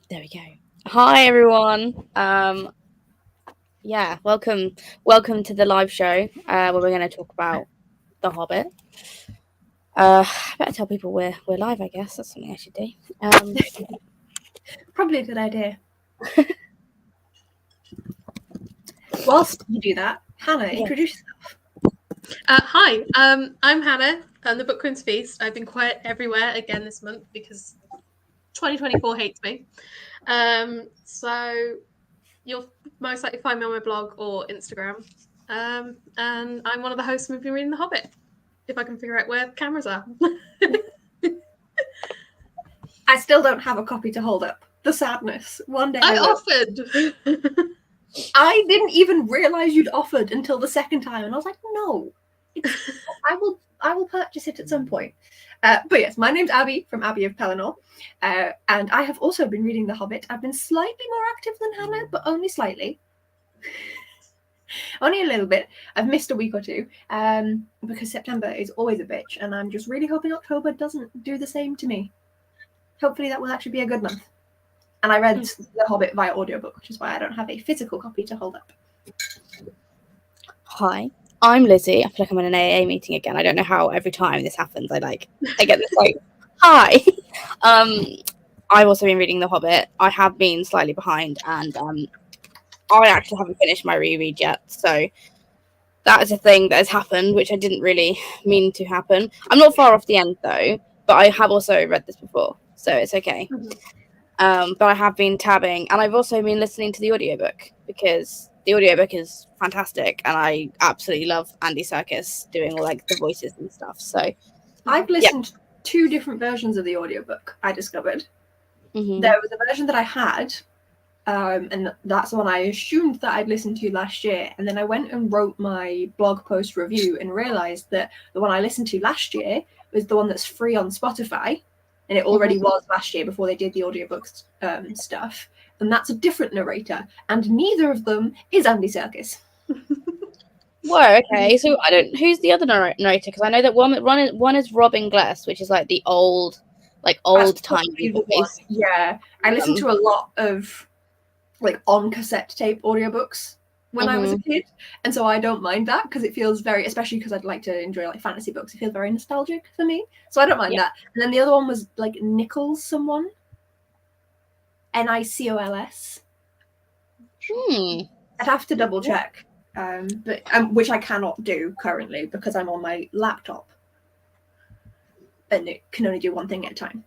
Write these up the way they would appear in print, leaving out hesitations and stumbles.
There we go. Hi everyone. Welcome to the live show where we're going to talk about The Hobbit. I better tell people we're live. I guess that's something I should do. Probably a good idea. Whilst you do that, Hannah, introduce yourself. Hi, I'm Hannah. I'm the Bookworms Feast. I've been quiet everywhere again this month because 2024 hates me. So you'll most likely find me on my blog or Instagram. And I'm one of the hosts who've been reading The Hobbit. If I can figure out where the cameras are. I still don't have a copy to hold up. The sadness. One day I will. offered. I didn't even realise you'd offered until the second time, and I was like, no. I will purchase it at some point. But yes, my name's Abby from Abbey of Pelennor, and I have also been reading The Hobbit. I've been slightly more active than Hannah, but only slightly. Only a little bit. I've missed a week or two because September is always a bitch, and I'm just really hoping October doesn't do the same to me. Hopefully that will actually be a good month. And I read The Hobbit via audiobook, which is why I don't have a physical copy to hold up. Hi, I'm Lizzie. I feel like I'm in an AA meeting again. I don't know how every time this happens I get this hi. I've also been reading The Hobbit. I have been slightly behind, and I actually haven't finished my reread yet. So that is a thing that has happened, which I didn't really mean to happen. I'm not far off the end though, but I have also read this before, so it's okay. But I have been tabbing, and I've also been listening to the audiobook because the audiobook is fantastic, and I absolutely love Andy Serkis doing all the voices and stuff. So I've listened to 2 different versions of the audiobook, I discovered. Mm-hmm. There was a version that I had, and that's the one I assumed that I'd listened to last year, and then I went and wrote my blog post review and realised that the one I listened to last year was the one that's free on Spotify, and it already was last year before they did the audiobooks stuff, and that's a different narrator, and neither of them is Andy Serkis. Whoa, okay. So who's the other narrator? Because I know that one is Robin Gless, which is the old time voice. Yeah, I listened to a lot of on cassette tape audiobooks when I was a kid, and so I don't mind that because it feels very, especially because I'd like to enjoy fantasy books, it feels very nostalgic for me, so I don't mind that. And then the other one was Nichols, someone Nicols. I'd have to double check, but which I cannot do currently because I'm on my laptop and it can only do one thing at a time.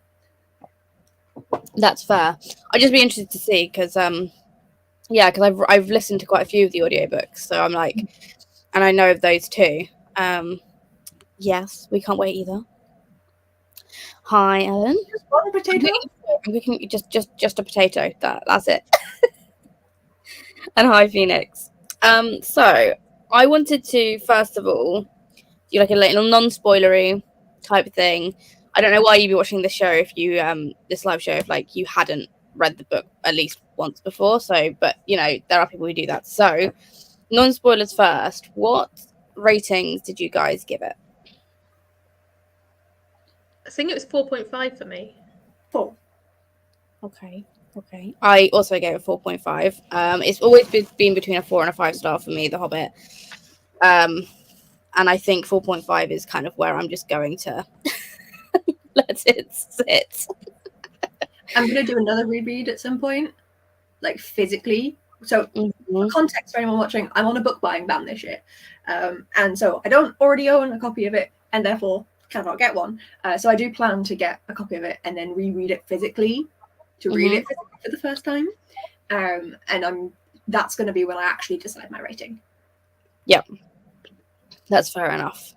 That's fair. I'd just be interested to see because I've listened to quite a few of the audiobooks, so I'm and I know of those too. Yes, we can't wait either. Hi, Ellen. Just one potato. We can just a potato. That's it. And hi, Phoenix. So I wanted to first of all do a little non-spoilery type thing. I don't know why you'd be watching this show if you this live show if you hadn't read the book at least once before. So, but there are people who do that. So, non-spoilers first. What ratings did you guys give it? I think it was 4.5 for me. 4. Okay. I also gave it 4.5. It's always been between a 4 and a 5 star for me, The Hobbit. And I think 4.5 is kind of where I'm just going to let it sit. I'm going to do another reread at some point, physically. So, for context for anyone watching, I'm on a book buying ban this year. And so I don't already own a copy of it, and therefore cannot get one. So I do plan to get a copy of it and then reread it physically, to read it physically for the first time. And that's going to be when I actually decide my rating. Yep. That's fair enough.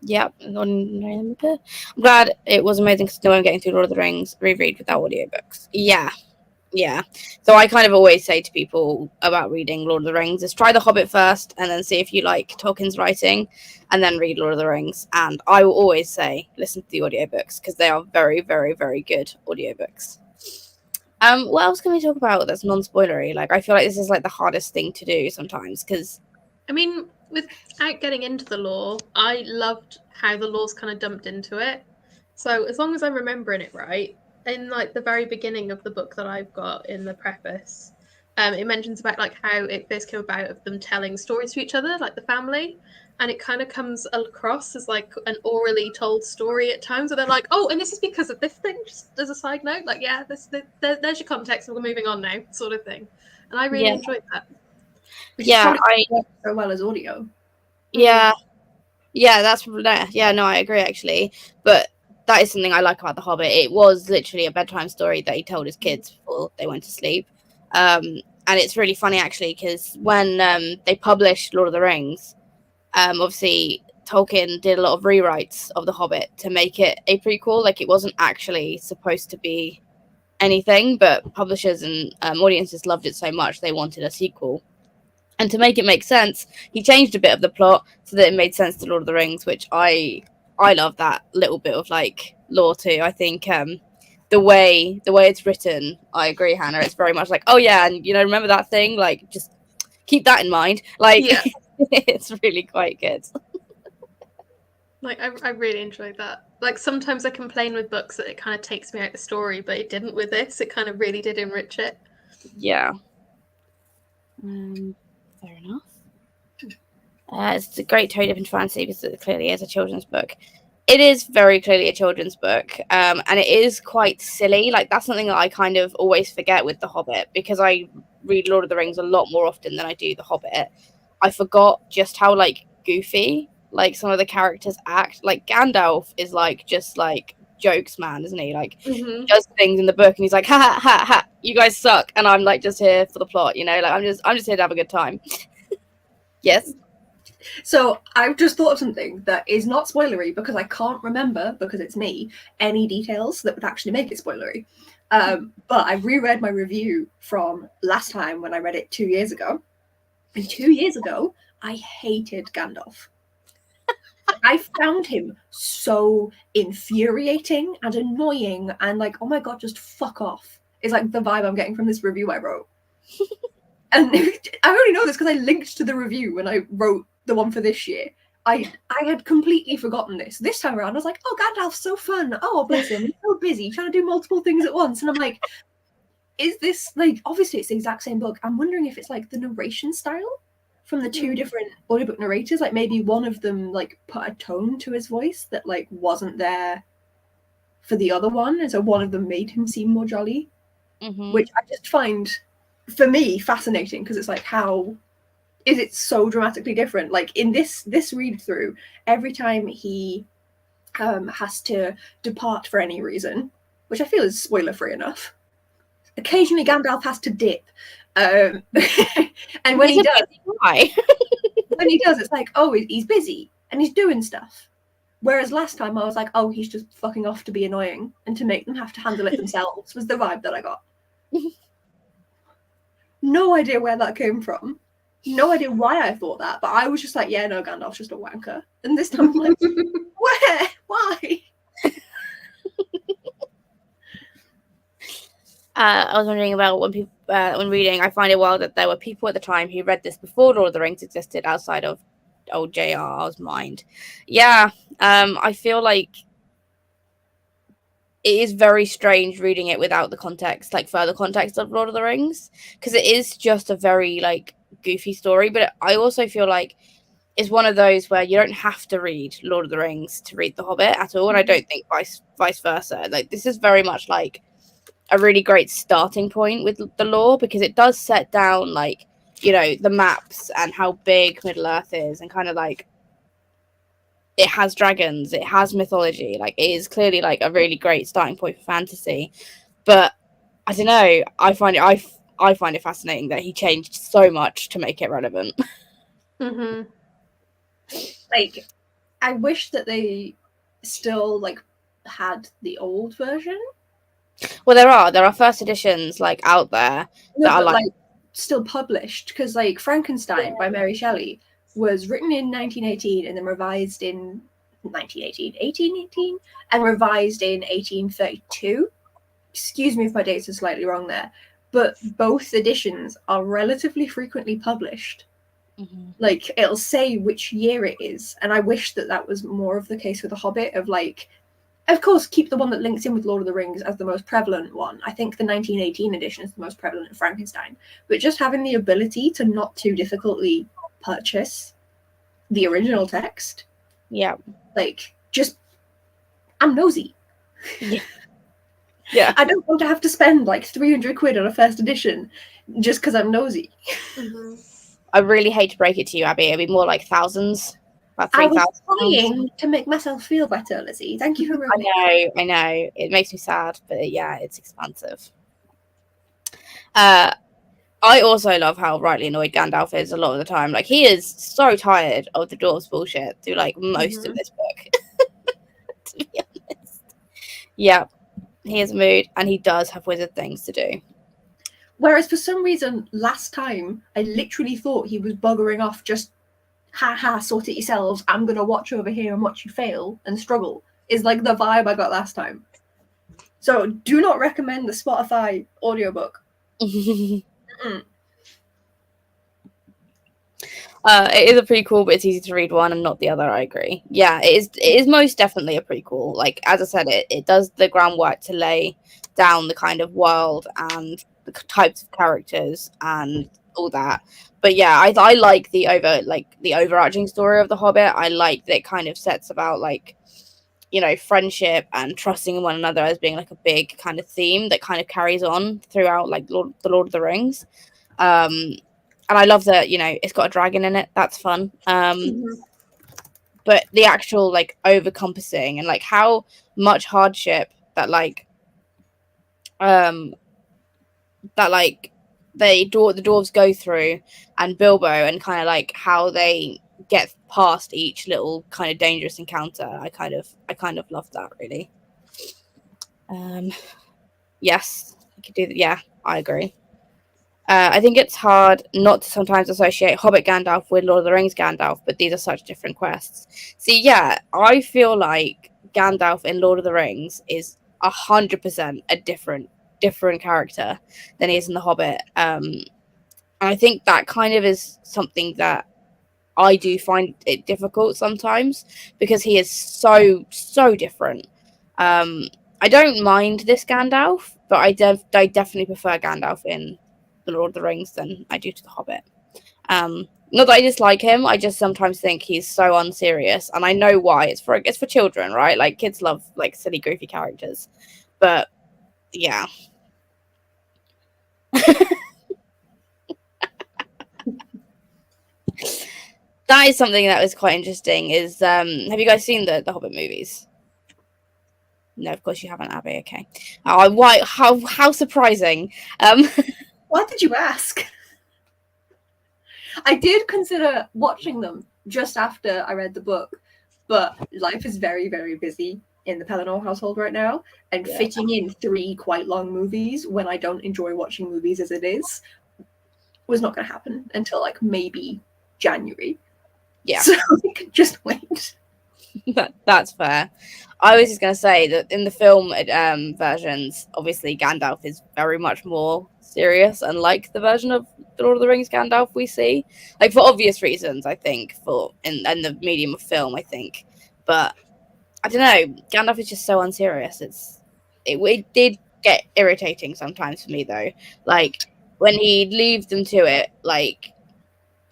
Yep. I'm glad it was amazing because no one getting through Lord of the Rings reread without audiobooks. Yeah. So I kind of always say to people about reading Lord of the Rings is try The Hobbit first and then see if you like Tolkien's writing and then read Lord of the Rings. And I will always say listen to the audiobooks because they are very, very, very good audiobooks. What else can we talk about that's non-spoilery? I feel like this is the hardest thing to do sometimes because I mean, without getting into the lore, I loved how the lore's kind of dumped into it. So as long as I'm remembering it right, in like the very beginning of the book that I've got in the preface, it mentions about like how it first came about of them telling stories to each other, like the family, and it kind of comes across as like an orally told story at times, where they're like, "Oh, and this is because of this thing." Just as a side note, like, yeah, there's your context, and we're moving on now, sort of thing. And I really enjoyed that. Which Yeah, works so well as audio. Yeah, that's yeah. No, I agree actually, but that is something I like about The Hobbit. It was literally a bedtime story that he told his kids before they went to sleep, and it's really funny actually because when they published Lord of the Rings, obviously Tolkien did a lot of rewrites of The Hobbit to make it a prequel. Like it wasn't actually supposed to be anything, but publishers and audiences loved it so much they wanted a sequel. And to make it make sense, he changed a bit of the plot so that it made sense to Lord of the Rings, which I love that little bit of like lore too. I think the way it's written, I agree, Hannah. It's very much like, oh yeah, and you know, remember that thing? Like, just keep that in mind. Like, Yeah. it's really quite good. Like I really enjoyed that. Like sometimes I complain with books that it kind of takes me out the story, but it didn't with this. It kind of really did enrich it. Yeah. Fair enough. It's a great totally different fantasy because it clearly is a children's book. It is very clearly a children's book, and it is quite silly. Like that's something that I kind of always forget with The Hobbit because I read Lord of the Rings a lot more often than I do The Hobbit. I forgot just how like goofy like some of the characters act. Like Gandalf is like just like jokes man, isn't he? Like he does things in the book and he's like ha ha ha ha, you guys suck, and I'm like just here for the plot, you know, like I'm just here to have a good time. Yes. So I've just thought of something that is not spoilery because I can't remember, because it's me, any details that would actually make it spoilery. But I reread my review from last time when I read it 2 years ago. And 2 years ago, I hated Gandalf. I found him so infuriating and annoying and like, oh my god, just fuck off. Is like the vibe I'm getting from this review I wrote. And I only know this because I linked to the review when I wrote the one for this year. I had completely forgotten this. This time around, I was like, oh, Gandalf's so fun. Oh, bless him. He's so busy trying to do multiple things at once. And I'm like, is this, like, obviously it's the exact same book. I'm wondering if it's, like, the narration style from the two different audiobook narrators. Like, maybe one of them, like, put a tone to his voice that, like, wasn't there for the other one. And so one of them made him seem more jolly, which I just find, for me, fascinating because it's like, how is it so dramatically different? Like in this read through, every time he has to depart for any reason, which I feel is spoiler free enough, occasionally Gandalf has to dip, and when he does, it's like, oh, he's busy and he's doing stuff. Whereas last time I was like, oh, he's just fucking off to be annoying and to make them have to handle it themselves was the vibe that I got. No idea where that came from. No idea why I thought that, but I was just like, yeah, no, Gandalf's just a wanker. And this time I'm like, where? Why? I was wondering about when people, when reading, I find it wild that there were people at the time who read this before Lord of the Rings existed outside of old J.R.R's mind. Yeah, I feel like it is very strange reading it without the context, like further context of Lord of the Rings, because it is just a very like goofy story. But I also feel like it's one of those where you don't have to read Lord of the Rings to read The Hobbit at all, and I don't think vice versa. Like this is very much like a really great starting point with the lore because it does set down like, you know, the maps and how big Middle Earth is, and kind of like it has dragons, it has mythology, like it is clearly like a really great starting point for fantasy. But I don't know, I find it fascinating that he changed so much to make it relevant. Like, I wish that they still like had the old version. Well, there are first editions like out there that are like still published, because like Frankenstein by Mary Shelley was written in 1918 and then revised in 1818 and revised in 1832. Excuse me if my dates are slightly wrong there, but both editions are relatively frequently published. Like it'll say which year it is, and I wish that was more of the case with The Hobbit, of like of course, keep the one that links in with Lord of the Rings as the most prevalent one. I think the 1918 edition is the most prevalent of Frankenstein. But just having the ability to not too difficultly purchase the original text. Yeah. Like, just, I'm nosy. Yeah. I don't want to have to spend like 300 quid on a first edition just because I'm nosy. Mm-hmm. I really hate to break it to you, Abby. It'd be more like thousands. About I was 3,000. trying to make myself feel better, Lizzie. Thank you for ruining it. I know. It makes me sad, but yeah, it's expensive. I also love how rightly annoyed Gandalf is a lot of the time. Like, he is so tired of the dwarves bullshit through like most of this book. To be honest. Yeah, he is a mood, and he does have wizard things to do. Whereas for some reason, last time, I literally thought he was buggering off just, ha, sort it yourselves. I'm going to watch over here and watch you fail and struggle, is like the vibe I got last time. So do not recommend the Spotify audiobook. It is a prequel, but it's easy to read one and not the other. I agree. Yeah, it is most definitely a prequel. Like, as I said, it does the groundwork to lay down the kind of world and the types of characters and all that. But yeah, I like the overarching story of the Hobbit. I like that it kind of sets about like, you know, friendship and trusting in one another as being like a big kind of theme that kind of carries on throughout like the Lord of the Rings. And I love that, you know, it's got a dragon in it. That's fun. But the actual like overcompassing and like how much hardship that the dwarves go through, and Bilbo, and kind of like how they get past each little kind of dangerous encounter. I kind of love that, really. Yes, I could do that. Yeah, I agree. I think it's hard not to sometimes associate Hobbit Gandalf with Lord of the Rings Gandalf, but these are such different quests. See, yeah, I feel like Gandalf in Lord of the Rings is 100% a different character than he is in the Hobbit. And I think that kind of is something that I do find it difficult sometimes, because he is so different. I don't mind this Gandalf, but I definitely prefer Gandalf in the Lord of the Rings than I do to the Hobbit. Not that I dislike him, I just sometimes think he's so unserious, and I know why. It's for children, right? Like, kids love like silly, goofy characters, but yeah. That is something that was quite interesting. Is have you guys seen the Hobbit movies? No, of course you haven't, Abby. Okay. Oh, why? How surprising. Why did you ask? I did consider watching them just after I read the book, but life is very, very busy in the Pellinor household right now, and fitting in 3 quite long movies when I don't enjoy watching movies as it is was not going to happen until like maybe January. Yeah. So we could just wait. That's fair. I was just going to say that in the film versions, obviously Gandalf is very much more serious, unlike the version of the Lord of the Rings Gandalf we see, like for obvious reasons, I think, for in the medium of film, I think. But I don't know, Gandalf is just so unserious. It did get irritating sometimes for me, though, like when he'd leave them to it, like,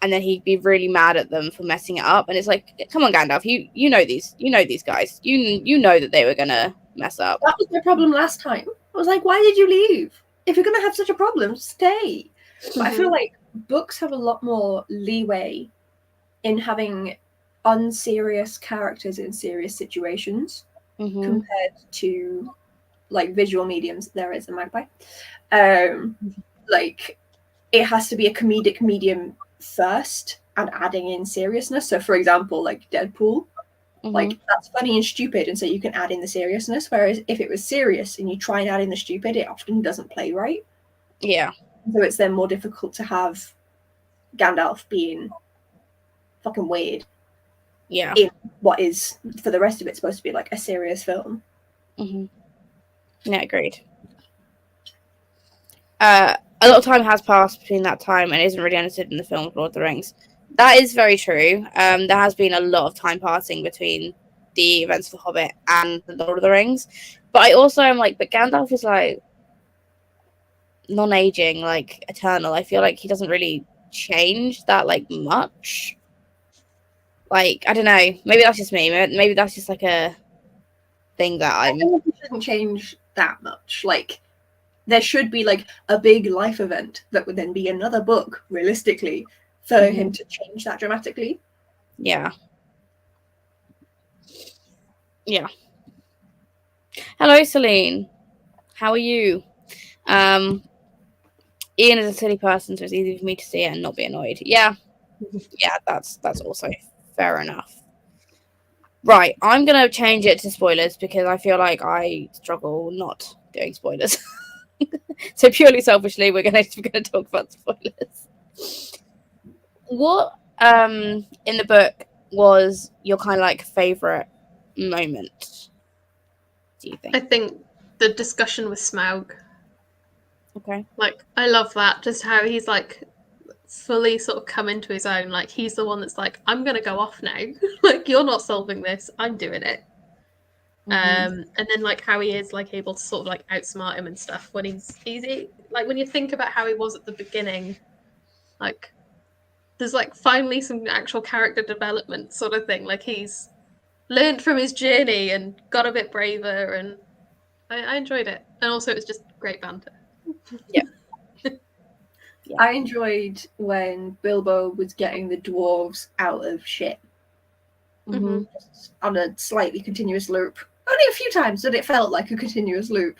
and then he'd be really mad at them for messing it up, and it's like, come on, Gandalf, you know these guys, you know that they were gonna mess up. That was my problem last time. I was like, why did you leave? If you're gonna have such a problem, stay. But I feel like books have a lot more leeway in having unserious characters in serious situations compared to like visual mediums. There is a magpie. Like, it has to be a comedic medium first and adding in seriousness. So for example, like Deadpool, like that's funny and stupid, and so you can add in the seriousness, whereas if it was serious and you try and add in the stupid, it often doesn't play right. Yeah. So it's then more difficult to have Gandalf being fucking weird. Yeah. In what is, for the rest of it, supposed to be like a serious film. Yeah, agreed. A lot of time has passed between that time and isn't really understood in the film of Lord of the Rings. That is very true. There has been a lot of time passing between the events of the Hobbit and the Lord of the Rings. But I also am like, but Gandalf is like non-aging, like eternal. I feel like he doesn't really change that like much. Like, I don't know, maybe that's just me. Maybe that's just like a thing that I think it shouldn't change that much. Like, there should be like a big life event that would then be another book, realistically, for him to change that dramatically. Yeah. Yeah. Hello, Celine. How are you? Ian is a silly person, so it's easy for me to see it and not be annoyed. Yeah. Yeah, that's also fair enough. Right, I'm gonna change it to spoilers because I feel like I struggle not doing spoilers. So purely selfishly, we're gonna talk about spoilers. What in the book was your kind of like favorite moment? Do you think? I think the discussion with Smaug. Okay. Like, I love that. Just how he's like fully sort of come into his own. Like, he's the one that's like, I'm gonna go off now. Like, you're not solving this. I'm doing it. And then like how he is like able to sort of like outsmart him and stuff when he's like, when you think about how he was at the beginning, like there's like finally some actual character development sort of thing. Like, he's learned from his journey and got a bit braver, and I enjoyed it. And also it was just great banter. Yeah. I enjoyed when Bilbo was getting the dwarves out of shit. Just on a slightly continuous loop. Only a few times that it felt like a continuous loop.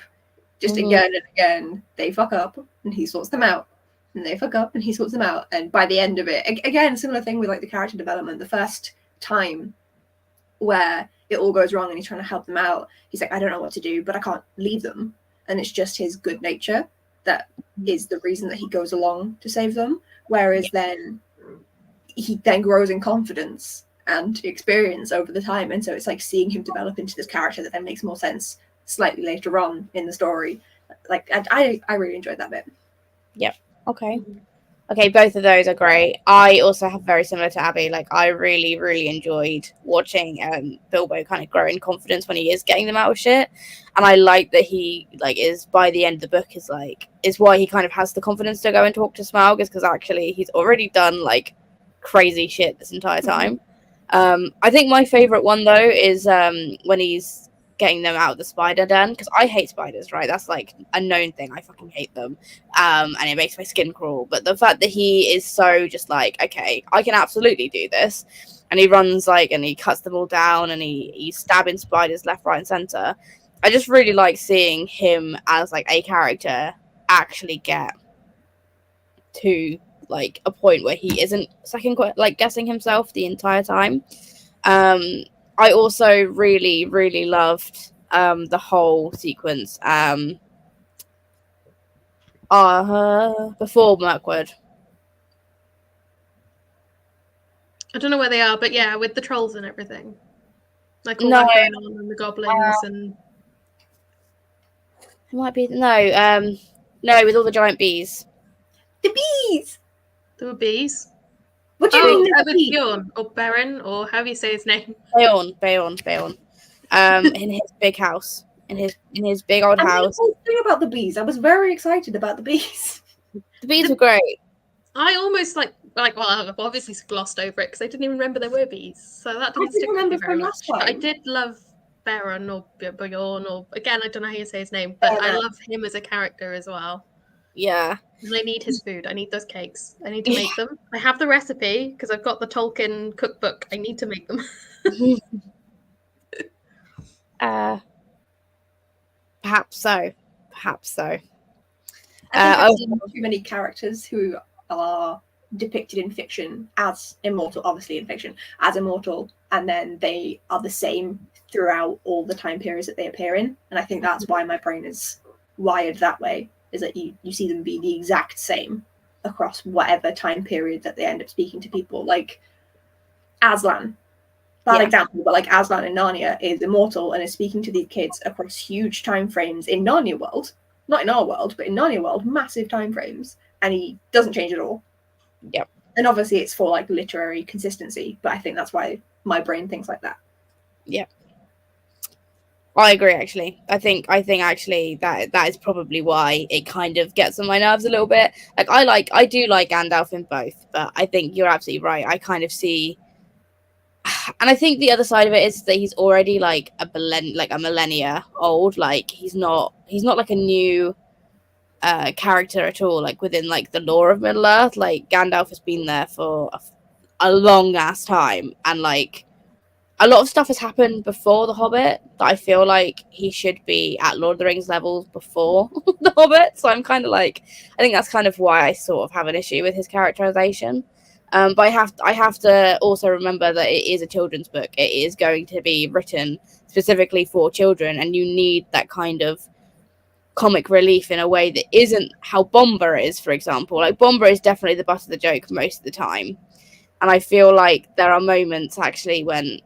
Just again and again, they fuck up and he sorts them out. And they fuck up and he sorts them out. And by the end of it, again, similar thing with like the character development. The first time where it all goes wrong and he's trying to help them out, he's like, I don't know what to do, but I can't leave them. And it's just his good nature that is the reason that he goes along to save them. Whereas then he then grows in confidence and experience over the time, and so it's like seeing him develop into this character that then makes more sense slightly later on in the story. Like, I really enjoyed that bit. Yep. Okay, both of those are great. I also have very similar to Abby. Like, I really enjoyed watching Bilbo kind of grow in confidence when he is getting them out of shit, and I like that he like is by the end of the book is why he kind of has the confidence to go and talk to Smaug, is because actually he's already done like crazy shit this entire time. I think my favorite one though is when he's getting them out of the spider den, because I hate spiders, right? That's like a known thing. I fucking hate them, and it makes my skin crawl. But the fact that he is so just like, okay, I can absolutely do this, and he runs like and he cuts them all down and he's stabbing spiders left, right, and center. I just really like seeing him as like a character actually get to like a point where he isn't like guessing himself the entire time. I also really loved the whole sequence before Mirkwood. I don't know where they are, but yeah, with the trolls and everything, like all that going on, and the goblins and it might be no, with all the giant bees. The bees. There were bees. What do you mean? With Bjorn or Baron or however you say his name. Beorn. In his big house, in his big old house. The thing about the bees, I was very excited about the bees. The bees were great. I almost well, I've obviously glossed over it because I didn't even remember there were bees, so that didn't stick with me very much. I did love Baron or Bjorn, or again, I don't know how you say his name, but I love him as a character as well. Yeah. And I need his food. I need those cakes. I need to make them. I have the recipe because I've got the Tolkien cookbook. I need to make them. Perhaps so. I think I've seen too many characters who are depicted in fiction as immortal, obviously in fiction, as immortal, and then they are the same throughout all the time periods that they appear in. And I think that's why my brain is wired that way, is that you see them be the exact same across whatever time period that they end up speaking to people. Like Aslan, bad example, but like Aslan in Narnia is immortal and is speaking to these kids across huge time frames in Narnia world, not in our world, but in Narnia world, massive time frames, and he doesn't change at all. Yep. And obviously it's for like literary consistency, but I think that's why my brain thinks like that. Yep. I agree. Actually, I think actually that is probably why it kind of gets on my nerves a little bit. Like I do like Gandalf in both, but I think you're absolutely right. I kind of see, and I think the other side of it is that he's already like a millennia old. Like he's not like a new character at all. Like within like the lore of Middle Earth, like Gandalf has been there for a long ass time, and like a lot of stuff has happened before The Hobbit that I feel like he should be at Lord of the Rings levels before The Hobbit. So I'm kind of like, I think that's kind of why I sort of have an issue with his characterization. But I have to also remember that it is a children's book. It is going to be written specifically for children, and you need that kind of comic relief in a way that isn't how Bomber is, for example. Like Bomber is definitely the butt of the joke most of the time, and I feel like there are moments actually when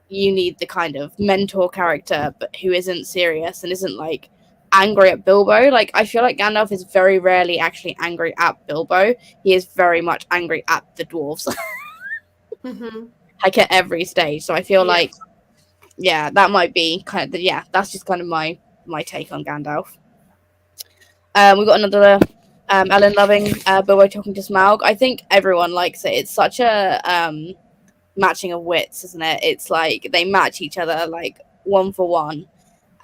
you need the kind of mentor character, but who isn't serious and isn't like angry at Bilbo. Like I feel like Gandalf is very rarely actually angry at Bilbo. He is very much angry at the dwarves. Mm-hmm. Like at every stage. So I feel like, yeah, that might be kind of that's just kind of my take on Gandalf. We've got another Ellen loving Bilbo talking to Smaug. I think everyone likes it. It's such a matching of wits, isn't it? It's like they match each other like one for one.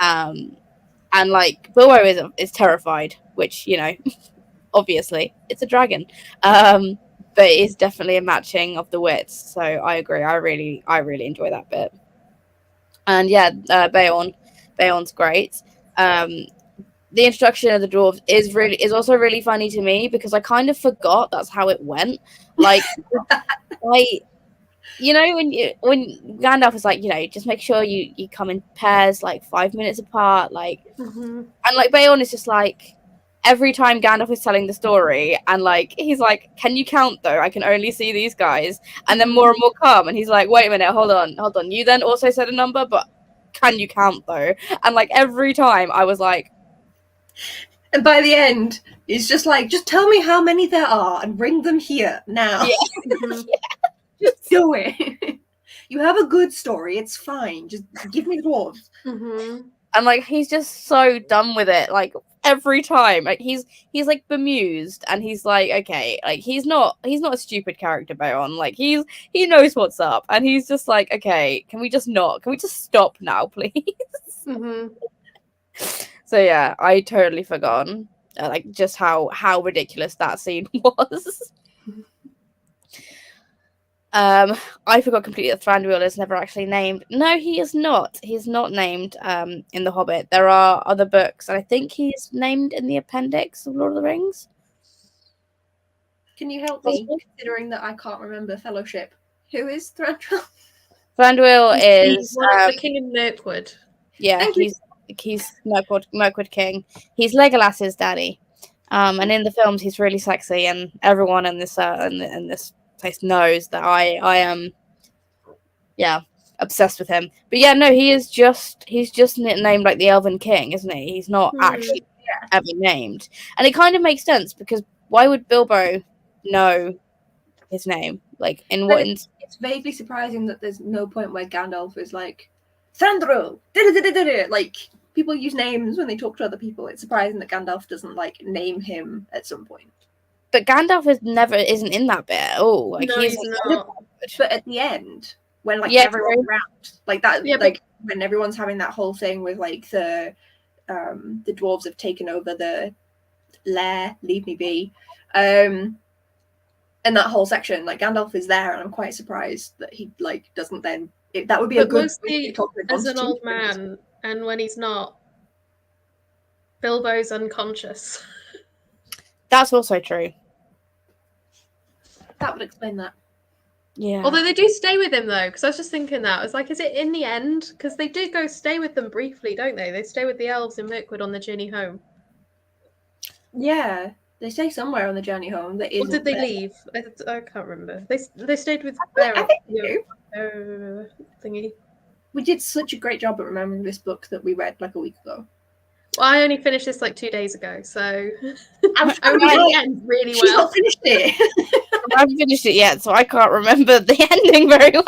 And like Bilbo is terrified, which, you know, obviously it's a dragon. But it is definitely a matching of the wits. So I agree. I really enjoy that bit. And yeah, Beorn's great. The introduction of the dwarves is also really funny to me because I kind of forgot that's how it went. Like you know, when Gandalf is like, you know, just make sure you come in pairs, like 5 minutes apart, like, Mm-hmm. and like Beorn is just like, every time Gandalf is telling the story, and like he's like, can you count though? I can only see these guys, and then more and more come, and he's like, wait a minute, hold on, you then also said a number, but can you count though? And like every time I was like, and by the end, he's just like, just tell me how many there are and bring them here now. yeah. Mm-hmm. Just do it. You have a good story. It's fine. Just give me the dwarves. Mm-hmm. And like he's just so done with it, like every time. Like he's like bemused, and he's like, okay, like he's not a stupid character, Beorn. Like he knows what's up, and he's just like, okay, can we just stop now, please? Mm-hmm. So yeah, I totally forgotten like just how ridiculous that scene was. I forgot completely that Thranduil is never actually named. No, he is not. He's not named in The Hobbit. There are other books, and I think he's named in the appendix of Lord of the Rings. Can you help me, considering that I can't remember Fellowship? Who is Thranduil? Thranduil is the king of Mirkwood. Yeah, he's Mirkwood King. He's Legolas's daddy. And in the films, he's really sexy, and everyone in this in this place knows that I am, obsessed with him. But yeah, no, he's just named like the Elven King, isn't he? He's not actually ever named, and it kind of makes sense because why would Bilbo know his name? Like It's vaguely surprising that there's no point where Gandalf is like, Thranduil, like people use names when they talk to other people. It's surprising that Gandalf doesn't like name him at some point. But Gandalf isn't in that bit at all. Like No, he's not. But at the end, when like everyone's around, like that, like when everyone's having that whole thing with like the dwarves have taken over the lair, leave me be, and that whole section, like Gandalf is there, and I'm quite surprised that he like doesn't then. That would be a good mostly as an old man, and when he's not, Bilbo's unconscious. That's also true. That would explain that. Yeah. Although they do stay with him though, because I was just thinking that. I was like, is it in the end? Because they do go stay with them briefly, don't they? They stay with the elves in Mirkwood on the journey home. Yeah, they stay somewhere on the journey home. That is. Or did they leave? I can't remember. They stayed with Bear. I think they do. Thingy. We did such a great job at remembering this book that we read like a week ago. Well, I only finished this like 2 days ago, so I remember the end really well. She's not finished it. I haven't finished it yet, so I can't remember the ending very well.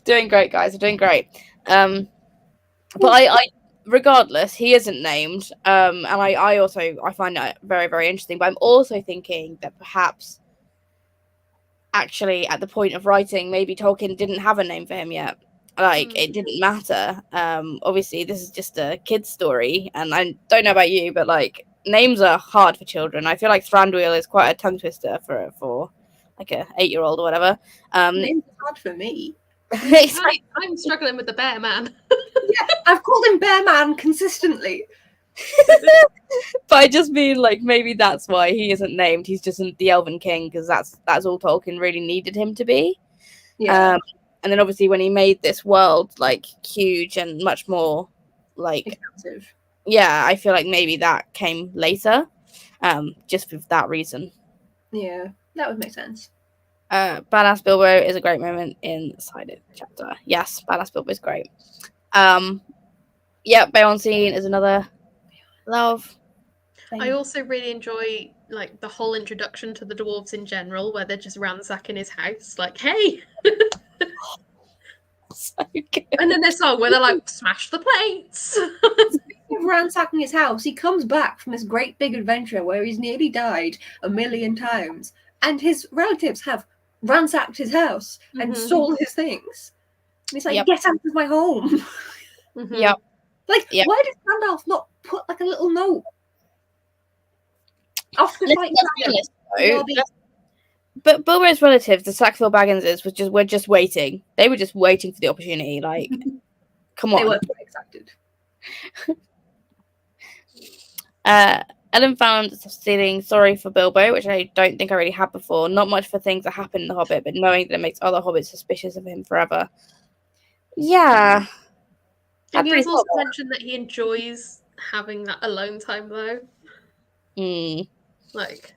Doing great, guys. We're doing great. But I regardless, he isn't named. And I also I find that very, very interesting. But I'm also thinking that perhaps actually at the point of writing, maybe Tolkien didn't have a name for him yet. Like it didn't matter. Obviously this is just a kid's story, and I don't know about you, but like names are hard for children. I feel like Thranduil is quite a tongue twister for like a 8-year-old or whatever. Names are hard for me. I'm struggling with the bear man. Yeah, I've called him Bear Man consistently. But I just mean like maybe that's why he isn't named. He's just the Elven King because that's all Tolkien really needed him to be. Yeah. And then obviously when he made this world like huge and much more like Expensive. yeah, I feel like maybe that came later, just for that reason. Yeah, that would make sense. Badass Bilbo is a great moment inside the chapter. Yes, Badass Bilbo is great. Yeah, Beorn scene is another love. I also really enjoy like the whole introduction to the dwarves in general, where they're just ransacking his house, like, hey. So good. And then their song where they're like, smash the plates. Ransacking his house, he comes back from this great big adventure where he's nearly died 1,000,000 times, and his relatives have ransacked his house and stole his things. And he's like, get out of my home. Yep. Like, why did Gandalf not put like a little note? After fighting but Bilbo's relatives, the Sackville Bagginses, were just waiting. They were just waiting for the opportunity. Like, come on. They weren't excited. Ellen found stealing sorry for Bilbo, which I don't think I really had before. Not much for things that happen in The Hobbit, but knowing that it makes other hobbits suspicious of him forever. Yeah. And he also mentioned that he enjoys having that alone time, though. Like,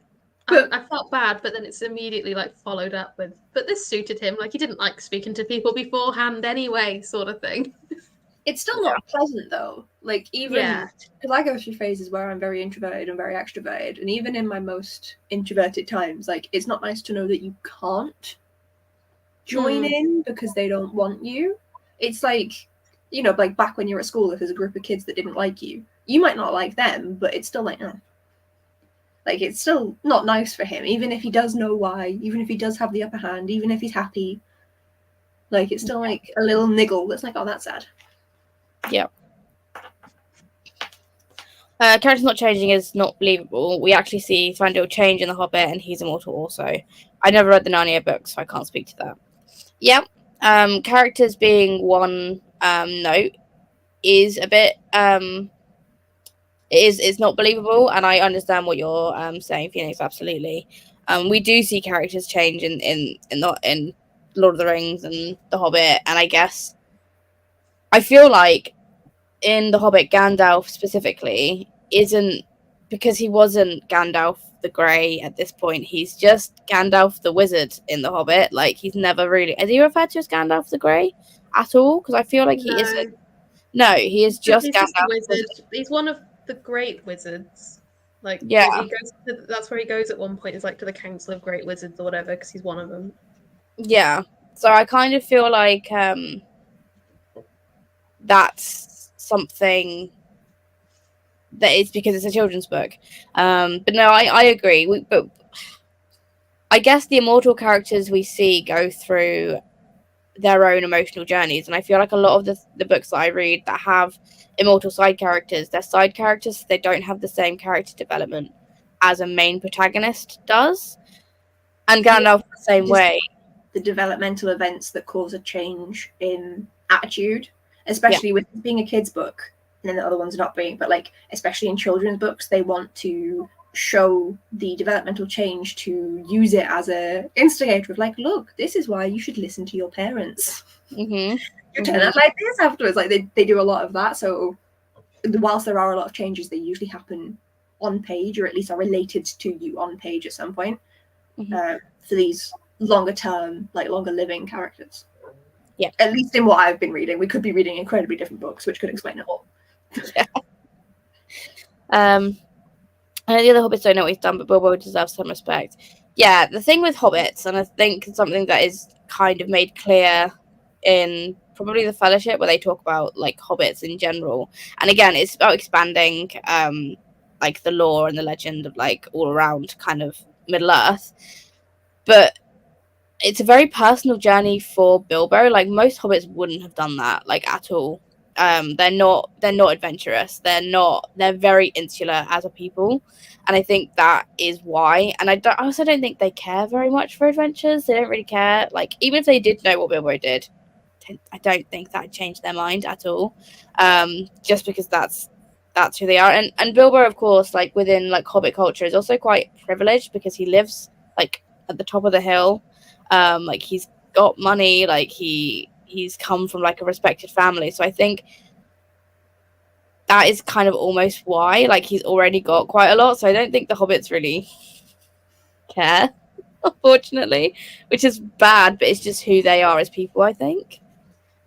I felt bad, but then it's immediately like followed up with, but this suited him. Like, he didn't like speaking to people beforehand anyway, sort of thing. It's still not pleasant though. Like, even because I go through phases where I'm very introverted and very extroverted, and even in my most introverted times, like, it's not nice to know that you can't join in because they don't want you. It's like, you know, like back when you were at school, if there's a group of kids that didn't like you, you might not like them, but it's still like, like, it's still not nice for him, even if he does know why, even if he does have the upper hand, even if he's happy. Like, it's still like a little niggle that's like, oh, that's sad. Yeah. Characters not changing is not believable. We actually see Thranduil change in The Hobbit, and he's immortal also. I never read the Narnia books, so I can't speak to that. Yeah. Characters being one note is a bit is not believable, and I understand what you're saying, Phoenix. Absolutely. We do see characters change in Lord of the Rings and The Hobbit, and I guess I feel like in The Hobbit, Gandalf specifically isn't, because he wasn't Gandalf the Grey at this point. He's just Gandalf the Wizard in The Hobbit. Like, he's never really, is he referred to as Gandalf the Grey at all? Because I feel like he isn't. No, he is just Gandalf. Just wizard. He's one of the great wizards. Like, he goes to, that's where he goes at one point. Is like to the Council of Great Wizards or whatever, because he's one of them. Yeah. So I kind of feel like that's something that is because it's a children's book. But no, I agree. But I guess the immortal characters we see go through their own emotional journeys, and I feel like a lot of the books that I read that have immortal side characters, they're side characters. They don't have the same character development as a main protagonist does. And Gandalf the same way. The developmental events that cause a change in attitude, especially with being a kid's book, and then the other ones not being, but like, especially in children's books, they want to show the developmental change to use it as a instigator of like, look, this is why you should listen to your parents. You turn out like this afterwards. Like, they do a lot of that. So whilst there are a lot of changes, they usually happen on page, or at least are related to you on page at some point, for these longer term, like longer living characters. Yeah. At least in what I've been reading. We could be reading incredibly different books, which could explain it all. And the other hobbits don't know what he's done, but Bilbo deserves some respect. Yeah, the thing with hobbits, and I think something that is kind of made clear in probably the Fellowship, where they talk about like hobbits in general. And again, it's about expanding like the lore and the legend of like all around kind of Middle Earth. But it's a very personal journey for Bilbo. Like most hobbits wouldn't have done that like at all. They're not adventurous. They're very insular as a people, and I think that is why. And I also don't think they care very much for adventures. They don't really care. Like even if they did know what Bilbo did, I don't think that changed their mind at all. Just because that's who they are. And Bilbo, of course, like within like Hobbit culture, is also quite privileged because he lives like at the top of the hill. Like he's got money, like he's come from like a respected family. So I think that is kind of almost why, like he's already got quite a lot. So I don't think the hobbits really care, unfortunately, which is bad, but it's just who they are as people, I think,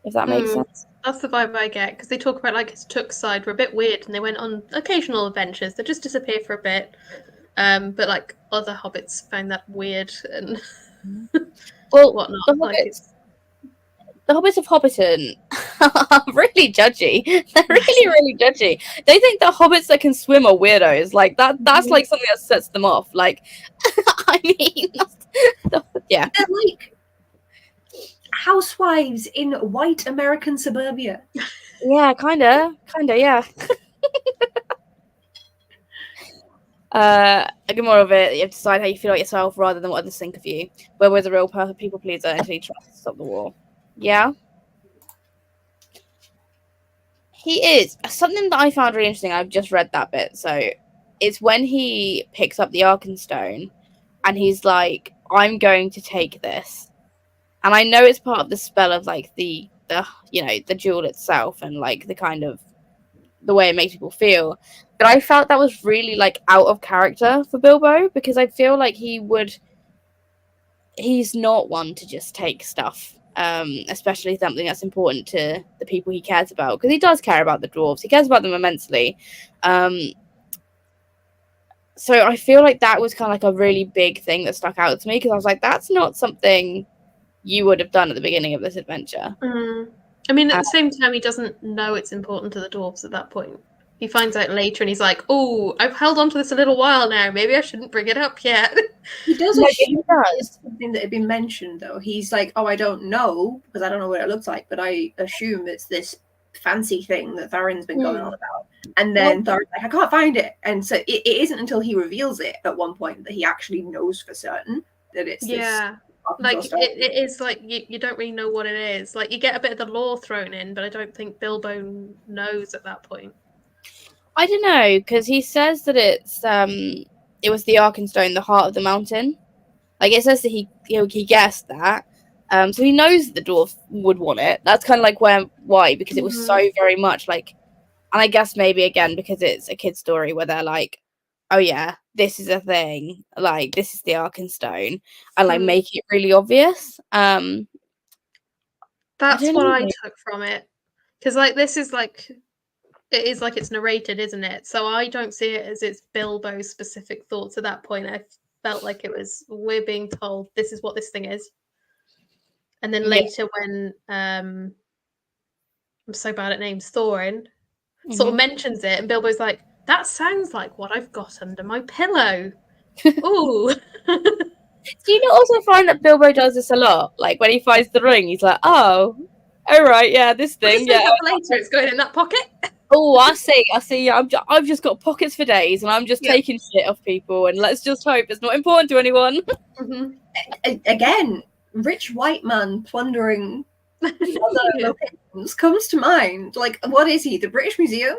if that makes sense. That's the vibe I get, because they talk about like his Took side were a bit weird and they went on occasional adventures that just disappear for a bit. But like other hobbits found that weird and well, whatnot. The hobbits of Hobbiton are really judgy. They're really judgy. They think the hobbits that can swim are weirdos. Like that's like something that sets them off. Like, I mean, yeah. They're like housewives in white American suburbia. Yeah, kinda, yeah. A good moral of it: you have to decide how you feel about yourself rather than what others think of you. Where was a real people pleaser until he tries to stop the war. Yeah. He is. Something that I found really interesting, I've just read that bit, so it's when he picks up the Arkenstone and he's like, I'm going to take this. And I know it's part of the spell of like the you know, the jewel itself and like the kind of the way it makes people feel. But I felt that was really like out of character for Bilbo, because I feel like he's not one to just take stuff. Especially something that's important to the people he cares about, because he does care about the dwarves. He cares about them immensely. So I feel like that was kind of like a really big thing that stuck out to me, because I was like, that's not something you would have done at the beginning of this adventure. I mean, at the same time, he doesn't know it's important to the dwarves at that point. He finds out later and he's like, oh, I've held on to this a little while now. Maybe I shouldn't bring it up yet. He does assume it's something that had been mentioned, though. He's like, oh, I don't know, because I don't know what it looks like, but I assume it's this fancy thing that Thorin's been going on about. And then Thorin's like, I can't find it. And so it isn't until he reveals it at one point that he actually knows for certain that it's this. Like it is like you don't really know what it is. Like you get a bit of the lore thrown in, but I don't think Bilbo knows at that point. I don't know, because he says that it was the Arkenstone, the heart of the mountain. Like it says that he guessed that. So he knows that the dwarf would want it. That's kind of like why, because it was so very much like, and I guess maybe again because it's a kid's story where they're like, oh yeah, this is a thing, like this is the Arkenstone, and like make it really obvious. That's what I took from it, because like this is like, it is like it's narrated, isn't it? So I don't see it as it's Bilbo's specific thoughts at that point. I felt like it was, we're being told this is what this thing is, and then later when I'm so bad at names, Thorin sort of mentions it, and Bilbo's like, that sounds like what I've got under my pillow. Ooh. Do you not also find that Bilbo does this a lot? Like when he finds the ring, he's like, oh, all right, yeah, this thing, yeah. Later, it's going in that pocket. Oh, I see. Yeah, I've just got pockets for days, and I'm just taking shit off people, and let's just hope it's not important to anyone. Again, rich white man plundering other locations comes to mind. Like, what is he? The British Museum?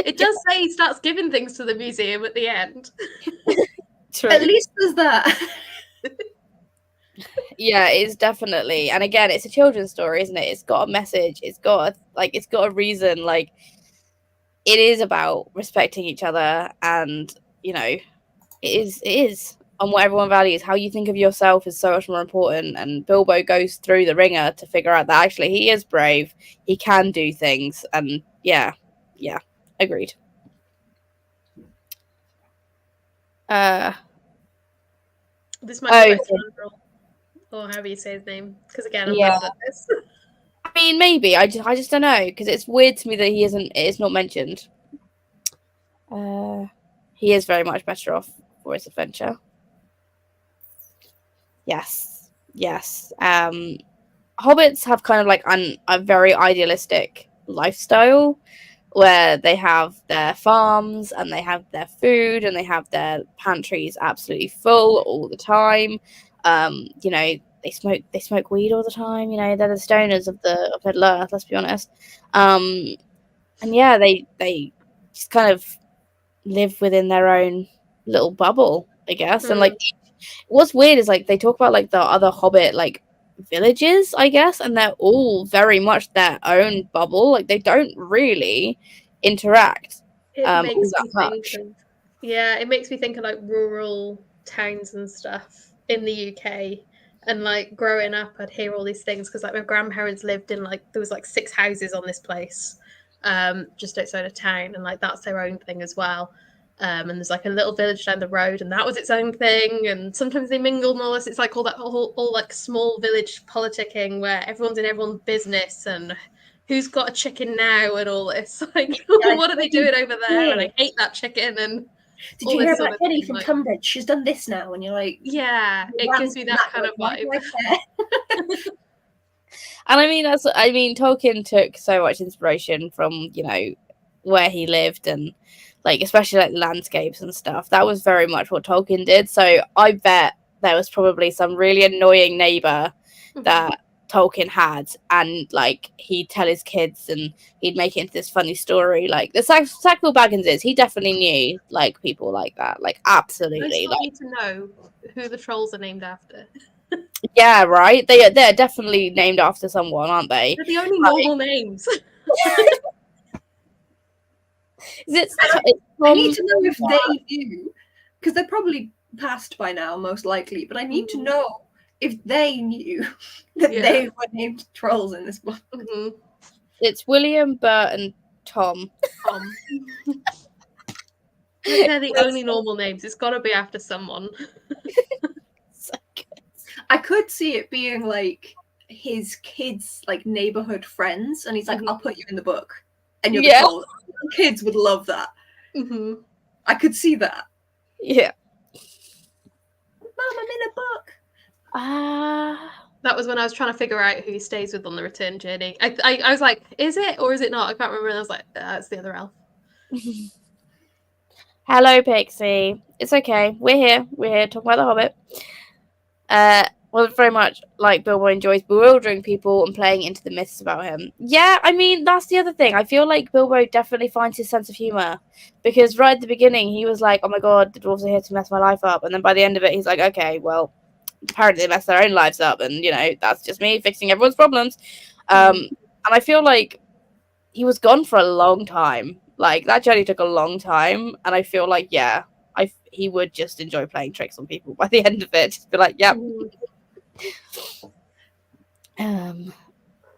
It does say he starts giving things to the museum at the end. True. At least there's that. Yeah, it's definitely, and again, it's a children's story, isn't it? It's got a message. It's got a reason. Like, it is about respecting each other, and you know, it is on what everyone values. How you think of yourself is so much more important. And Bilbo goes through the ringer to figure out that actually he is brave. He can do things, and yeah, agreed. This might be or however you say his name. Because again, I'm Yeah. bad at this. I mean, maybe. I just don't know, because it's weird to me that it's not mentioned. He is very much better off for his adventure. Yes. Hobbits have kind of like a very idealistic lifestyle where they have their farms and they have their food and they have their pantries absolutely full all the time. You know, they smoke weed all the time. You know, they're the stoners of Middle Earth. Let's be honest. And yeah, they just kind of live within their own little bubble, I guess. And like, what's weird is like they talk about like the other Hobbit like villages, I guess, and they're all very much their own bubble. Like they don't really interact It makes all me that much. it makes me think of like rural towns and stuff in the UK. And like growing up, I'd hear all these things because like my grandparents lived in like there was like 6 houses on this place, just outside of town, and like that's their own thing as well. And there's like a little village down the road, and that was its own thing. And sometimes they mingle and all this. It's like all like small village politicking where everyone's in everyone's business and who's got a chicken now and all this. Like, what are they doing over there? And I hate that chicken. And did you hear about Eddie from Tunbridge? She's done this now, and you're like, yeah, it gives me that kind of vibe. And I mean, Tolkien took so much inspiration from, you know, where he lived and like especially like landscapes and stuff. That was very much what Tolkien did. So I bet there was probably some really annoying neighbor that Tolkien had, and like he'd tell his kids and he'd make it into this funny story. Like the Sackville Baggins he definitely knew like people like that. Like absolutely. I still need to know who the trolls are named after. Yeah, right. They're definitely named after someone, aren't they? They're the only normal names. I need to know if they knew, because they're probably passed by now, most likely. But I need to know if they knew that they were named trolls in this book. It's William, Bert, and Tom. They're the only normal names. It's got to be after someone. So good. I could see it being like his kids' like neighborhood friends, and he's like, "I'll put you in the book," and you're the troll. Kids would love that. I could see that. Yeah. Mom, I'm in a book. That was when I was trying to figure out who he stays with on the return journey. I was like, is it or is it not? I can't remember. And I was like, it's the other elf. Hello, Pixie. It's okay. We're here talking about the Hobbit. Well, very much like Bilbo enjoys bewildering people and playing into the myths about him. Yeah, I mean, that's the other thing. I feel like Bilbo definitely finds his sense of humor, because right at the beginning he was like, oh my god, the dwarves are here to mess my life up, and then by the end of it he's like, okay, well, apparently they mess their own lives up, and you know, that's just me fixing everyone's problems. And I feel like he was gone for a long time. Like that journey took a long time, and I feel like he would just enjoy playing tricks on people by the end of it. Just be like, yep. At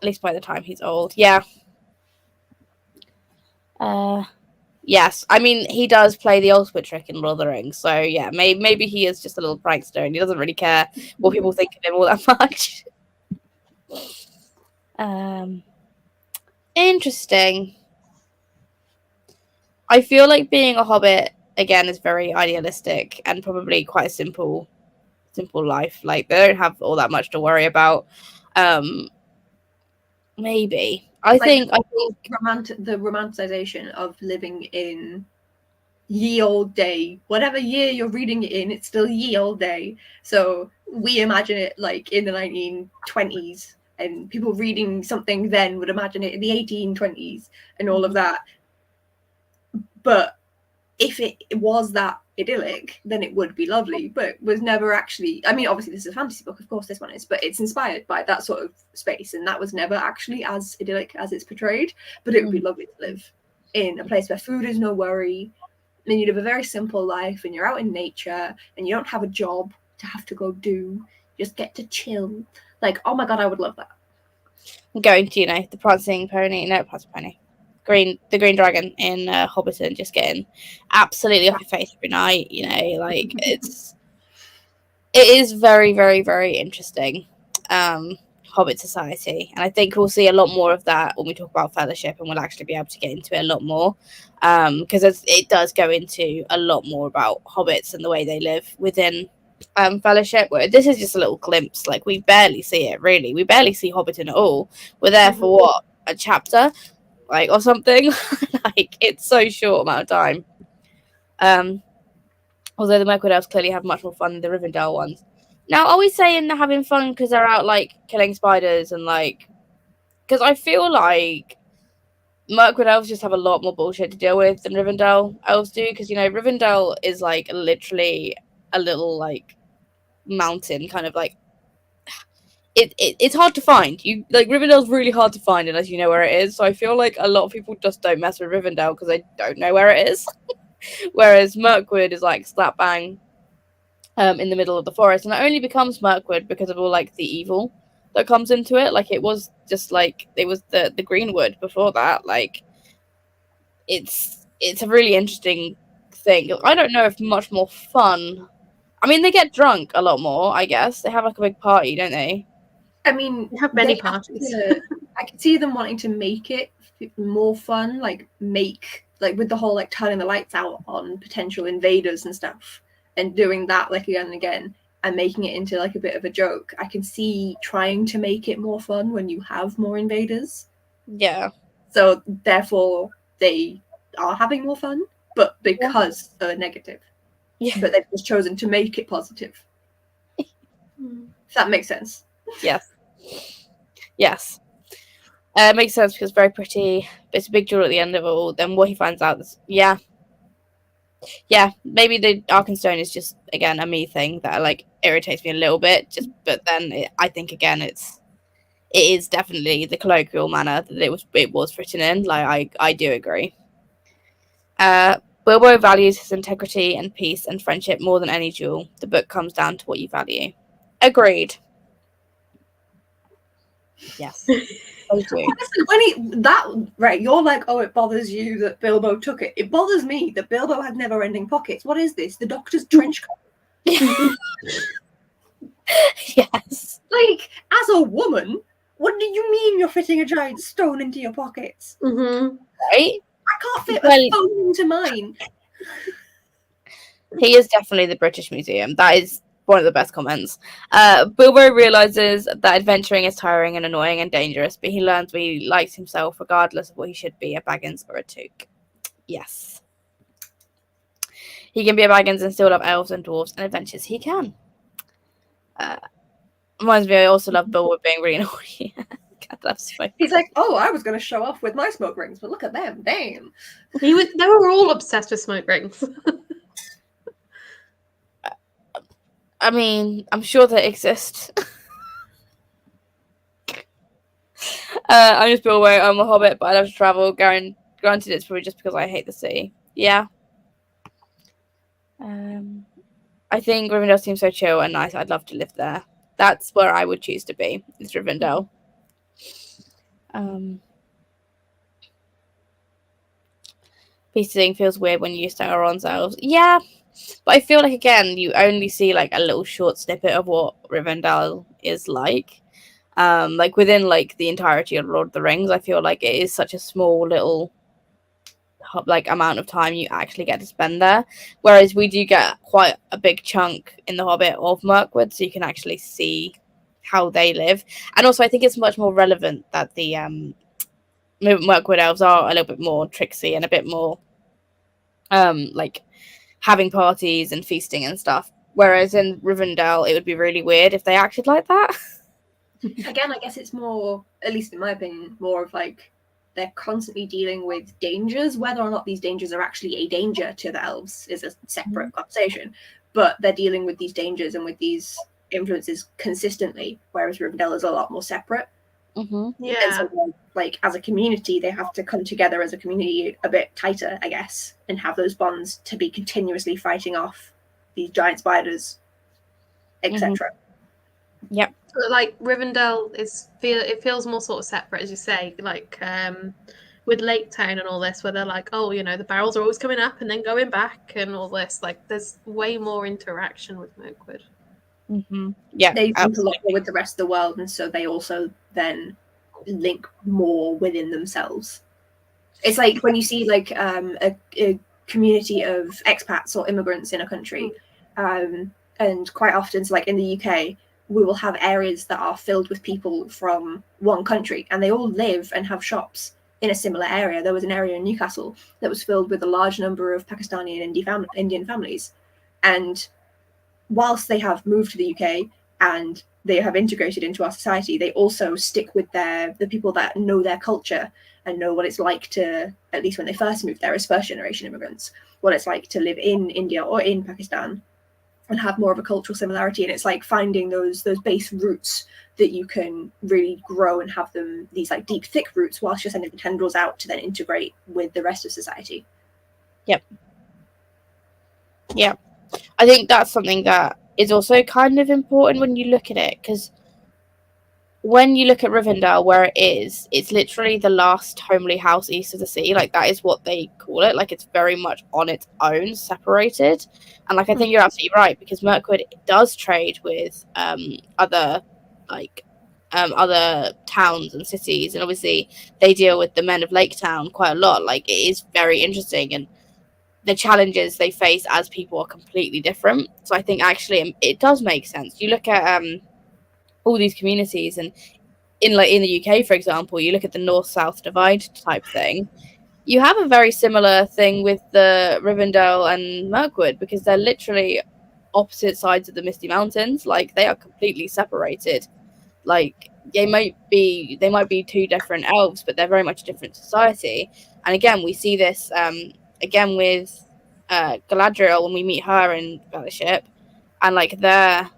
least by the time he's old. Yeah. Yes. I mean, he does play the ultimate trick in Lord of the Rings. So yeah, maybe he is just a little prankster and he doesn't really care what people think of him all that much. Interesting. I feel like being a hobbit again is very idealistic and probably quite a simple life. Like they don't have all that much to worry about. Maybe I think the romanticization of living in ye old day, whatever year you're reading it in, it's still ye old day. So we imagine it like in the 1920s, and people reading something then would imagine it in the 1820s and all of that. But if it was that idyllic, then it would be lovely, but it was never actually. I mean, obviously this is a fantasy book, of course this one is, but it's inspired by that sort of space, and that was never actually as idyllic as it's portrayed. But it would be lovely to live in a place where food is no worry, and you live a very simple life, and you're out in nature, and you don't have a job to have to go do. You just get to chill. Like, oh my god, I would love that. Going to, you know, the prancing pony. The green dragon in Hobbiton, just getting absolutely off your face every night, you know, like it's it is very, very, very interesting. Hobbit society, and I think we'll see a lot more of that when we talk about Fellowship, and we'll actually be able to get into it a lot more, because it does go into a lot more about hobbits and the way they live within Fellowship. Where this is just a little glimpse, like we barely see it, really. We barely see Hobbiton at all. We're there for what, a chapter, like, or something. Like, it's so short amount of time. Although the Mirkwood elves clearly have much more fun than the Rivendell ones. Now, are we saying they're having fun because they're out, like, killing spiders and, like... Because I feel like Mirkwood elves just have a lot more bullshit to deal with than Rivendell elves do. Because, you know, Rivendell is, like, literally a little, like, mountain, kind of, like... It's hard to find. Rivendell's really hard to find unless you know where it is. So I feel like a lot of people just don't mess with Rivendell because they don't know where it is. Whereas Mirkwood is, like, slap bang in the middle of the forest, and it only becomes Mirkwood because of all, like, the evil that comes into it. Like, it was just like it was the Greenwood before that. Like, it's a really interesting thing. I don't know if much more fun. I mean, they get drunk a lot more. I guess they have, like, a big party, don't they? I mean, We have many parties. I can see them wanting to make it more fun, like with the whole, like, turning the lights out on potential invaders and stuff, and doing that, like, again and again, and making it into, like, a bit of a joke. I can see trying to make it more fun when you have more invaders. Yeah. So therefore, they are having more fun, but because they're negative. Yeah. But they've just chosen to make it positive. If that makes sense. Yes. Yes. It makes sense because it's very pretty. But it's a big jewel at the end of it all. Then what he finds out is, yeah, maybe the Arkenstone is just, again, a me thing that, like, irritates me a little bit. But then I think, again, it is definitely the colloquial manner that it was written in. Like, I do agree. Bilbo values his integrity and peace and friendship more than any jewel. The book comes down to what you value. Agreed. Yes. I do. Listen, right, you're like, oh, it bothers you that Bilbo took it. It bothers me that Bilbo had never-ending pockets. What is this? The Doctor's trench coat? Yes. Like, as a woman, what do you mean you're fitting a giant stone into your pockets? Mm-hmm. Right? I can't fit a phone into mine. He is definitely the British Museum. That is one of the best comments. Bilbo realizes that adventuring is tiring and annoying and dangerous, but he learns what he likes himself, regardless of what he should be, a Baggins or a Took. Yes. He can be a Baggins and still love elves and dwarves and adventures. He can. Reminds me, I also love Bilbo being really annoying. He's like, oh, I was going to show off with my smoke rings, but look at them. Damn. They were all obsessed with smoke rings. I mean, I'm sure they exist. I'm just Bilbo. I'm a hobbit, but I love to travel. Granted, it's probably just because I hate the sea. Yeah. I think Rivendell seems so chill and nice. I'd love to live there. That's where I would choose to be. Is Rivendell. Peacing feels weird when you use Sauron's elves. Yeah. But I feel like, again, you only see, like, a little short snippet of what Rivendell is like. Like, within, like, the entirety of Lord of the Rings, I feel like it is such a small little, like, amount of time you actually get to spend there. Whereas we do get quite a big chunk in The Hobbit of Mirkwood, so you can actually see how they live. And also, I think it's much more relevant that the Mirkwood elves are a little bit more tricksy and a bit more, like, having parties and feasting and stuff. Whereas in Rivendell, it would be really weird if they acted like that. Again, I guess it's more, at least in my opinion, more of, like, they're constantly dealing with dangers. Whether or not these dangers are actually a danger to the elves is a separate conversation. But they're dealing with these dangers and with these influences consistently, whereas Rivendell is a lot more separate. Mm-hmm. Yeah. And so, like, as a community, they have to come together as a community a bit tighter, I guess, and have those bonds to be continuously fighting off these giant spiders, etc. Yep. Like, Rivendell it feels more sort of separate, as you say, like with Lake Town and all this, where they're like, oh, you know, the barrels are always coming up and then going back and all this. Like, there's way more interaction with Mirkwood. Yeah, they link a lot absolutely. more with the rest of the world, and so they also then link more within themselves. It's like when you see like a community of expats or immigrants in a country, and quite often, so like in the UK, we will have areas that are filled with people from one country, and they all live and have shops in a similar area. There was an area in Newcastle that was filled with a large number of Pakistani and Indian families, and whilst they have moved to the UK and they have integrated into our society, they also stick with the people that know their culture and know what it's like to, at least when they first moved there as first generation immigrants, what it's like to live in India or in Pakistan and have more of a cultural similarity. And it's like finding those base roots that you can really grow and have them, these like deep, thick roots, whilst you're sending the tendrils out to then integrate with the rest of society. Yep. I think that's something that is also kind of important when you look at it, because when you look at Rivendell, where it is, it's literally the last homely house east of the sea. Like, that is what they call it. Like, it's very much on its own, separated. And like, I think you're absolutely right, because Mirkwood does trade with other towns and cities, and obviously they deal with the men of Lake Town quite a lot. Like, it is very interesting, and the challenges they face as people are completely different. So I think actually it does make sense. You look at all these communities, and in the UK, for example, you look at the north-south divide type thing. You have a very similar thing with the Rivendell and Mirkwood, because they're literally opposite sides of the Misty Mountains. Like, they are completely separated. Like, they might be two different elves, but they're very much a different society. And again, we see this again with Galadriel when we meet her in Fellowship, and like their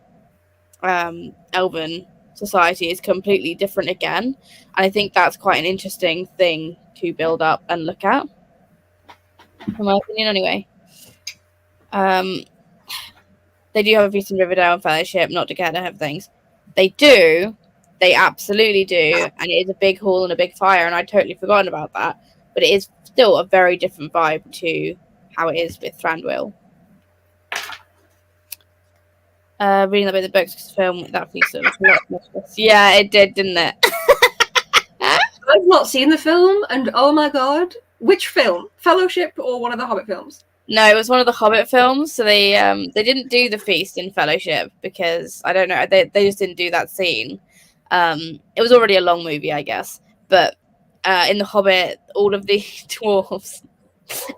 elven society is completely different again. And I think that's quite an interesting thing to build up and look at, in my opinion anyway. They do have a feast in Riverdale and Fellowship, not to get ahead of things. They absolutely do, and it is a big hall and a big fire, and I'd totally forgotten about that, but it is still a very different vibe to how it is with Thranduil. Reading that by the books, because film that piece of yeah, it did, didn't it? I've not seen the film, and oh my god, which film? Fellowship or one of the Hobbit films? No, it was one of the Hobbit films. So they didn't do the feast in Fellowship because I don't know, they just didn't do that scene. It was already a long movie, I guess, but in the Hobbit, all of the dwarves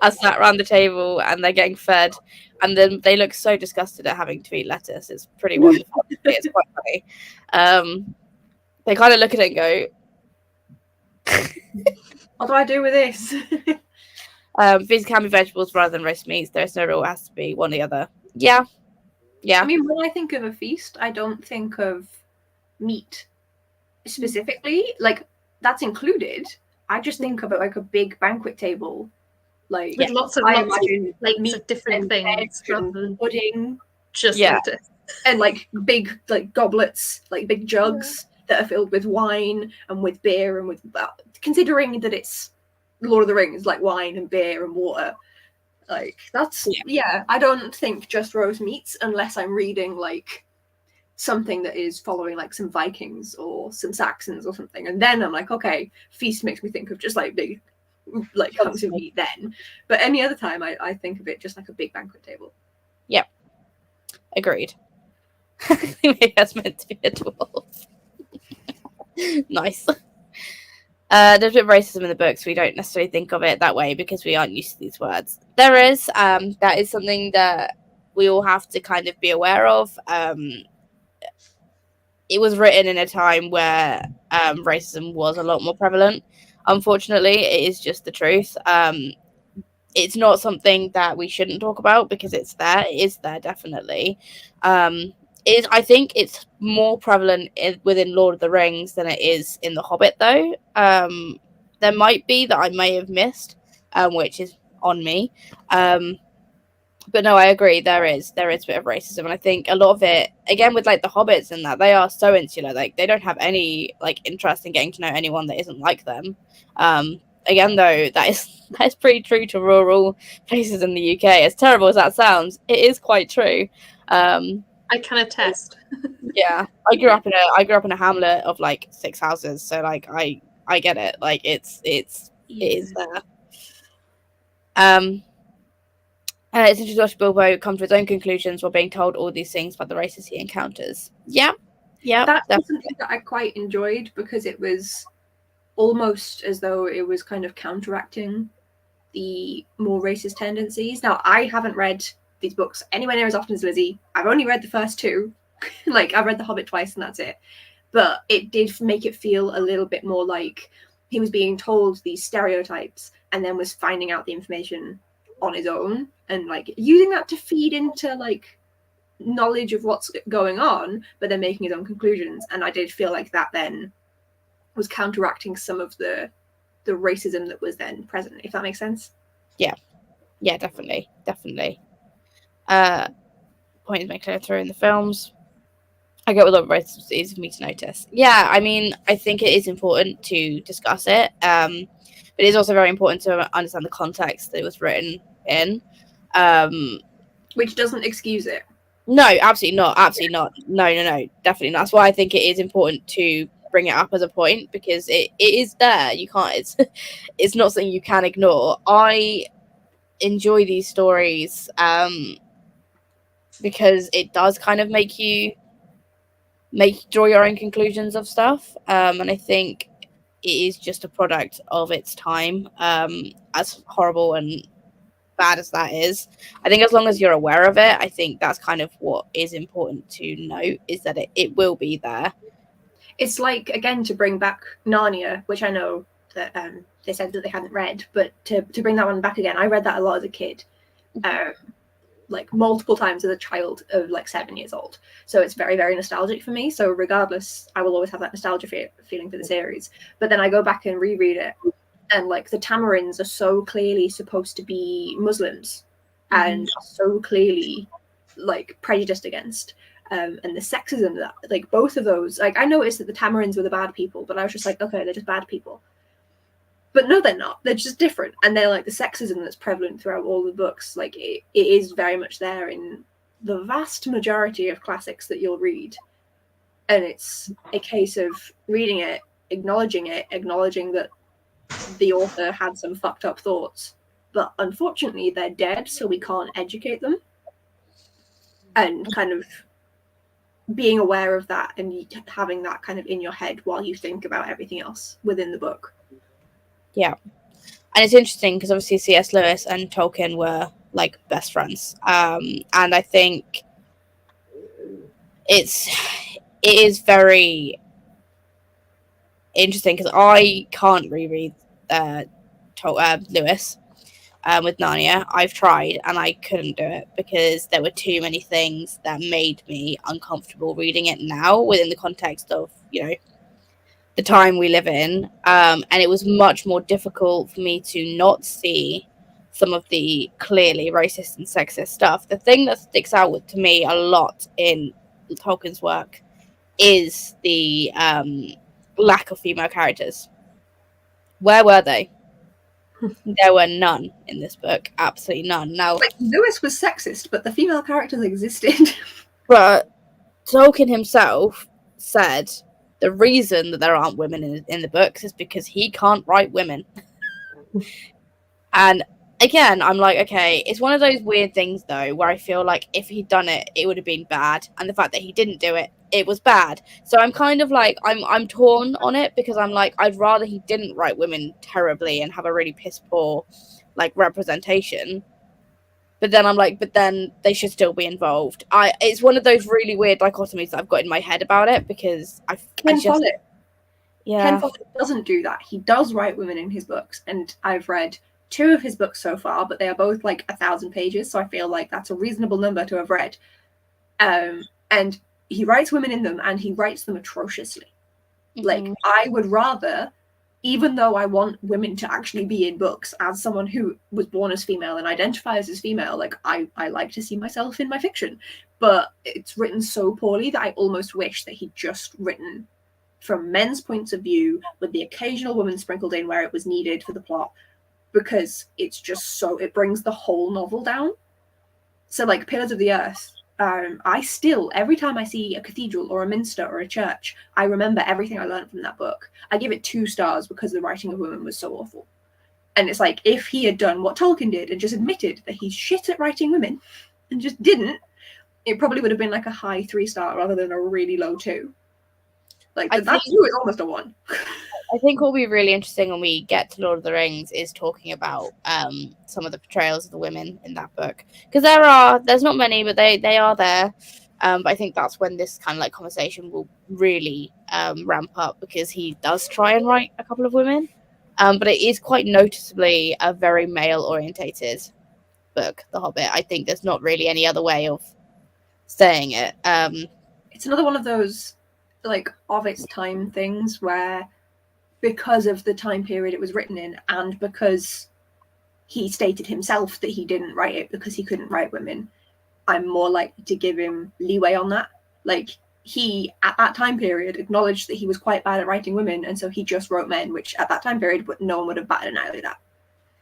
are sat around the table and they're getting fed, and then they look so disgusted at having to eat lettuce. It's pretty wonderful. It's quite funny. They kind of look at it and go, what do I do with this? these can be vegetables rather than roast meats. There's no rule, it has to be one or the other. Yeah. I mean, when I think of a feast, I don't think of meat specifically. Like, that's included. I just think of it like a big banquet table, like with lots of plates of different things, rather than pudding, just lettuce. And like big like goblets, like big jugs that are filled with wine and with beer and with considering that it's Lord of the Rings, like wine and beer and water. Like, that's I don't think just roast meats unless I'm reading like something that is following like some Vikings or some Saxons or something, and then I'm like, okay, feast makes me think of just like big like hunks of meat then. But any other time I think of it just like a big banquet table. Yep. Agreed. Maybe that's meant to be a dwarf. Nice. There's a bit of racism in the books. We don't necessarily think of it that way because we aren't used to these words. There is. That is something that we all have to kind of be aware of. It was written in a time where racism was a lot more prevalent. Unfortunately, it is just the truth. It's not something that we shouldn't talk about because it's there. It is there, definitely. I think it's more prevalent within Lord of the Rings than it is in The Hobbit, though. There might be that I may have missed, which is on me. But no, I agree. There is a bit of racism, and I think a lot of it, again, with like the hobbits and that, they are so insular. Like, they don't have any like interest in getting to know anyone that isn't like them. Again, though, that is pretty true to rural places in the UK. As terrible as that sounds, it is quite true. I I can attest. Yeah, I grew up in a hamlet of like 6 houses, so like I get it. Like it is there. It's interesting to watch Bilbo come to his own conclusions while being told all these things about the races he encounters. Yeah, That's definitely. something that I quite enjoyed because it was almost as though it was kind of counteracting the more racist tendencies. Now, I haven't read these books anywhere near as often as Lizzie. I've only read the first two. Like, I've read The Hobbit twice and that's it. But it did make it feel a little bit more like he was being told these stereotypes and then was finding out the information on his own and like using that to feed into like knowledge of what's going on, but then making his own conclusions. And I did feel like that then was counteracting some of the racism that was then present, if that makes sense. Yeah, definitely. Point is made clear through in the films. I get what the racist is for me to notice. Yeah, I mean, I think it is important to discuss it, but it is also very important to understand the context that it was written in. Which doesn't excuse it. No, absolutely not. No, definitely not. That's why I think it is important to bring it up as a point, because it is there. You can't. It's not something you can ignore. I enjoy these stories because it does kind of make you draw your own conclusions of stuff, and I think it is just a product of its time, as horrible and bad as that is. I think as long as you're aware of it, I think that's kind of what is important to note, is that it will be there. It's like, again, to bring back Narnia, which I know that they said that they hadn't read, but to bring that one back again, I read that a lot as a kid, like multiple times as a child of like 7 years old. So it's very, very nostalgic for me. So regardless, I will always have that nostalgia feeling for the series. But then I go back and reread it, and like the Tamarins are so clearly supposed to be Muslims and are so clearly like prejudiced against. And the sexism that like both of those, like I noticed that the Tamarins were the bad people, but I was just like, okay, they're just bad people. But no, they're not. They're just different. And they're like the sexism that's prevalent throughout all the books. Like it is very much there in the vast majority of classics that you'll read. And it's a case of reading it, acknowledging that the author had some fucked up thoughts. But unfortunately, they're dead, so we can't educate them. And kind of being aware of that and having that kind of in your head while you think about everything else within the book. Yeah. And it's interesting because obviously C.S. Lewis and Tolkien were like best friends. And I think it is very interesting because I can't reread Lewis with Narnia. I've tried and I couldn't do it because there were too many things that made me uncomfortable reading it now within the context of, you know, the time we live in, and it was much more difficult for me to not see some of the clearly racist and sexist stuff. The thing that sticks out to me a lot in Tolkien's work is the lack of female characters. Where were they? There were none in this book. Absolutely none. Now, like, Lewis was sexist, but the female characters existed. But Tolkien himself said the reason that there aren't women in the books is because he can't write women. And again, I'm like, okay, it's one of those weird things though, where I feel like if he'd done it, it would have been bad. And the fact that he didn't do it, it was bad. So I'm kind of like, I'm torn on it because I'm like, I'd rather he didn't write women terribly and have a really piss poor like representation. But then I'm like, but then they should still be involved. It's one of those really weird dichotomies that I've got in my head about it because Ken Follett. Yeah. Ken Follett doesn't do that. He does write women in his books, and I've read 2 of his books so far, but they are both like 1,000 pages, so I feel like that's a reasonable number to have read. And he writes women in them, and he writes them atrociously. Mm-hmm. Like, I would rather, even though I want women to actually be in books, as someone who was born as female and identifies as female, like I like to see myself in my fiction, but it's written so poorly that I almost wish that he'd just written from men's points of view with the occasional woman sprinkled in where it was needed for the plot, because it's just so, it brings the whole novel down. So like Pillars of the Earth, I still, every time I see a cathedral or a minster or a church, I remember everything I learned from that book. I give it 2 stars because the writing of women was so awful. And it's like, if he had done what Tolkien did and just admitted that he's shit at writing women and just didn't, it probably would have been like a high 3-star rather than a really low 2. Like, that 2 is almost a 1. I think what will be really interesting when we get to Lord of the Rings is talking about some of the portrayals of the women in that book, because there's not many, but they are there. But I think that's when this kind of like conversation will really ramp up, because he does try and write a couple of women, but it is quite noticeably a very male orientated book, The Hobbit. I think there's not really any other way of saying it. It's another one of those like of its time things where, because of the time period it was written in, and because he stated himself that he didn't write it because he couldn't write women, I'm more likely to give him leeway on that. Like, he, at that time period, acknowledged that he was quite bad at writing women, and so he just wrote men, which at that time period, no one would have batted an eyelid at that.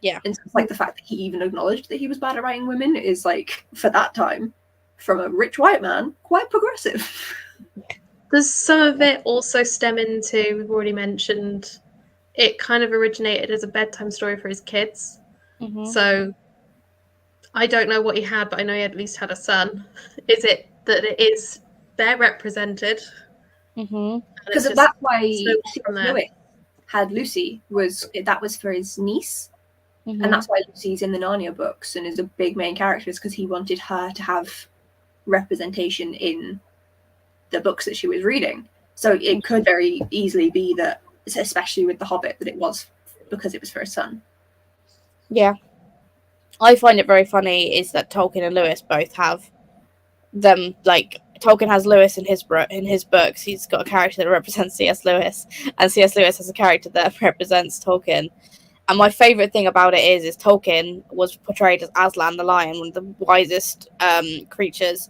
Yeah. And so it's like the fact that he even acknowledged that he was bad at writing women is, like, for that time, from a rich white man, quite progressive. Does some of it also stem into, we've already mentioned, it kind of originated as a bedtime story for his kids. Mm-hmm. So I don't know what he had, but I know he at least had a son. Is it that they're represented? Mm-hmm. Because that's why C.S. Lewis had Lucy, that was for his niece. Mm-hmm. And that's why Lucy's in the Narnia books and is a big main character, is because he wanted her to have representation in the books that she was reading. So it could very easily be that, especially with The Hobbit, that it was because it was for his son. Yeah. I find it very funny is that Tolkien and Lewis both have them, like, Tolkien has Lewis in his books. He's got a character that represents C.S. Lewis, and C.S. Lewis has a character that represents Tolkien. And my favourite thing about it is Tolkien was portrayed as Aslan the lion, one of the wisest creatures.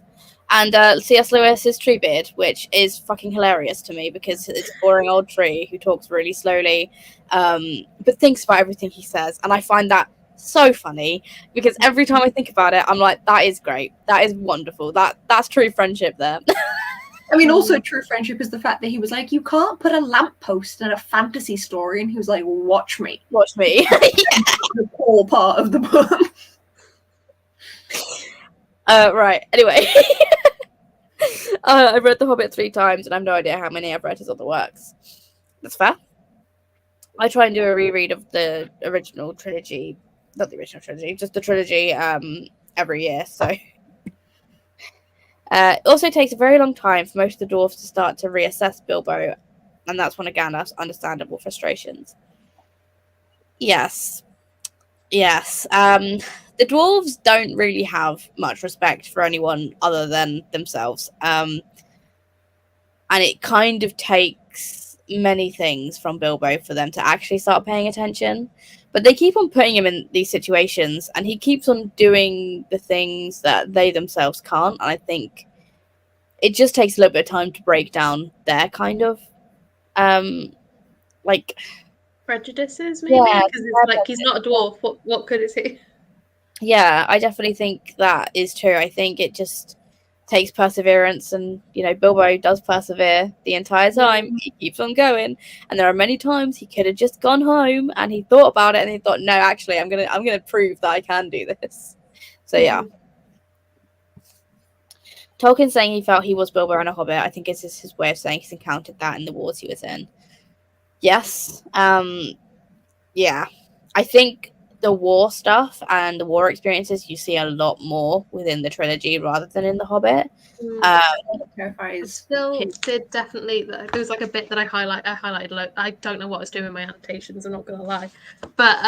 And C.S. Lewis is Treebeard, which is fucking hilarious to me, because it's a boring old tree who talks really slowly, but thinks about everything he says. And I find that so funny, because every time I think about it, I'm like, that is great. That is wonderful. That's true friendship there. I mean, also true friendship is the fact that he was like, you can't put a lamppost in a fantasy story. And he was like, watch me. Watch me. The core part of the book. Right. Anyway. I've read The Hobbit 3 times, and I have no idea how many I've read his other works. That's fair. I try and do a reread of the original trilogy. Not the original trilogy, just the trilogy every year. So it also takes a very long time for most of the dwarves to start to reassess Bilbo, and that's one of Gandalf's understandable frustrations. Yes. The dwarves don't really have much respect for anyone other than themselves. And it kind of takes many things from Bilbo for them to actually start paying attention. But they keep on putting him in these situations, and he keeps on doing the things that they themselves can't. And I think it just takes a little bit of time to break down their kind of like prejudices, maybe, because it's like, he's not a dwarf. What good is he? Yeah, I definitely think that is true. I think it just takes perseverance, and Bilbo does persevere the entire time. He keeps on going, and there are many times he could have just gone home, and he thought about it, and he thought, no, actually, I'm gonna prove that I can do this. So yeah. Tolkien saying he felt he was Bilbo and a hobbit, I think is his way of saying he's encountered that in the wars he was in. Yes. Yeah. I think the war stuff and the war experiences you see a lot more within the trilogy rather than in The Hobbit. Still did definitely. There was like a bit that I highlighted. I don't know what I was doing with my annotations, I'm not gonna lie, but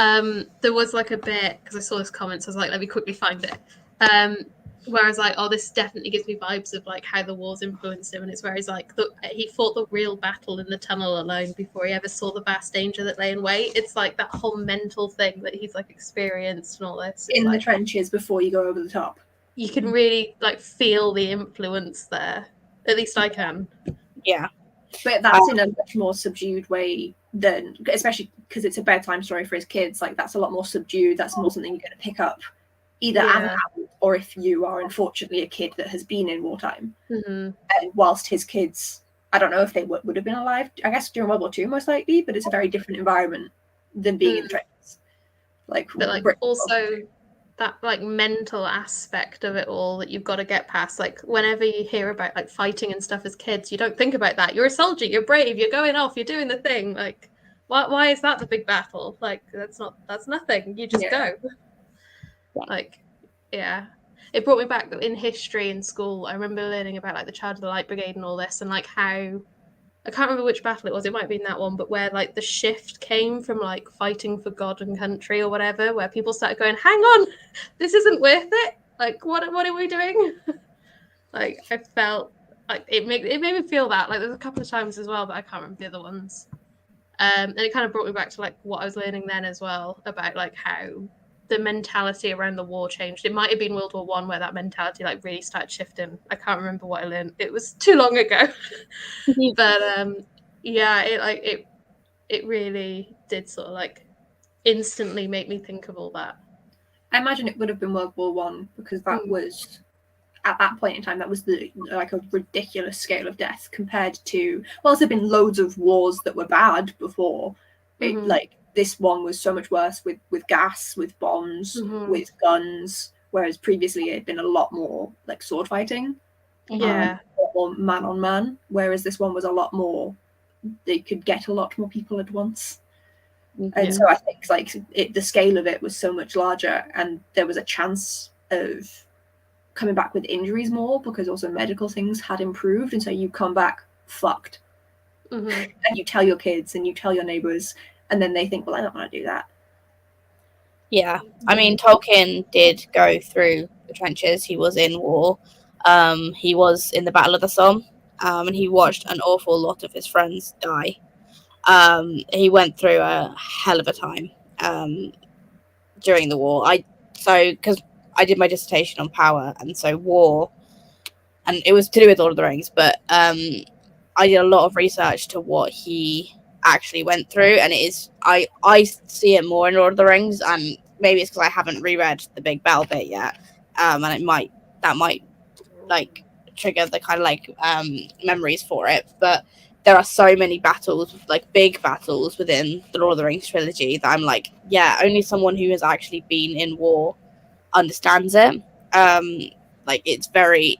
there was like a bit, because I saw this comment, so I was like, let me quickly find it. Where I was like, oh, this definitely gives me vibes of like how the wars influenced him, and it's where he's like, he fought the real battle in the tunnel alone before he ever saw the vast danger that lay in wait. It's like that whole mental thing that he's like experienced and all this. It's in like, the trenches before you go over the top. You can really like feel the influence there. At least I can. Yeah. But that's in a much more subdued way than, especially because it's a bedtime story for his kids. Like, that's a lot more subdued. That's more something you're going to pick up either as an adult or if you are unfortunately a kid that has been in wartime. Mm-hmm. And whilst his kids, I don't know if they would have been alive, I guess during World War II most likely, but it's a very different environment than being in the trenches. Like, but like also that like mental aspect of it all that you've got to get past. Like whenever you hear about like fighting and stuff as kids, you don't think about that. You're a soldier, you're brave, you're going off, you're doing the thing. Like why is that the big battle? Like that's nothing. You just go. Like, yeah. It brought me back in history in school. I remember learning about like the Child of the Light Brigade and all this, and like how I can't remember which battle it was. It might have been that one, but where like the shift came from like fighting for God and country or whatever, where people started going, "Hang on, this isn't worth it. Like, what are we doing?" Like, I felt like it made me feel that. Like, there's a couple of times as well, but I can't remember the other ones. And it kind of brought me back to like what I was learning then as well about like how the mentality around the war changed. It might have been World War One where that mentality like really started shifting. I can't remember what I learned. It was too long ago. But yeah, it really did sort of like instantly make me think of all that. I imagine it would have been World War One because that was at that point in time that was the like a ridiculous scale of death compared to whilst there've been loads of wars that were bad before. It like this one was so much worse with gas, with bombs, with guns, whereas previously it had been a lot more like sword fighting, or man on man, whereas this one was a lot more, they could get a lot more people at once. And so I think like the scale of it was so much larger, and there was a chance of coming back with injuries more because also medical things had improved, and so you come back fucked. And you tell your kids and you tell your neighbors, and then they think, well, I don't want to do that. Yeah, I mean, Tolkien did go through the trenches. He was in war. He was in the Battle of the Somme, and he watched an awful lot of his friends die. He went through a hell of a time during the war. Because I did my dissertation on power, and so war, and it was to do with Lord of the Rings, but I did a lot of research to what he actually went through, and it is I see it more in Lord of the Rings, and maybe it's because I haven't reread the Big Battle bit yet, and that might like trigger the kind of like memories for it. But there are so many battles, like big battles within the Lord of the Rings trilogy that I'm like, yeah, only someone who has actually been in war understands it. Like it's very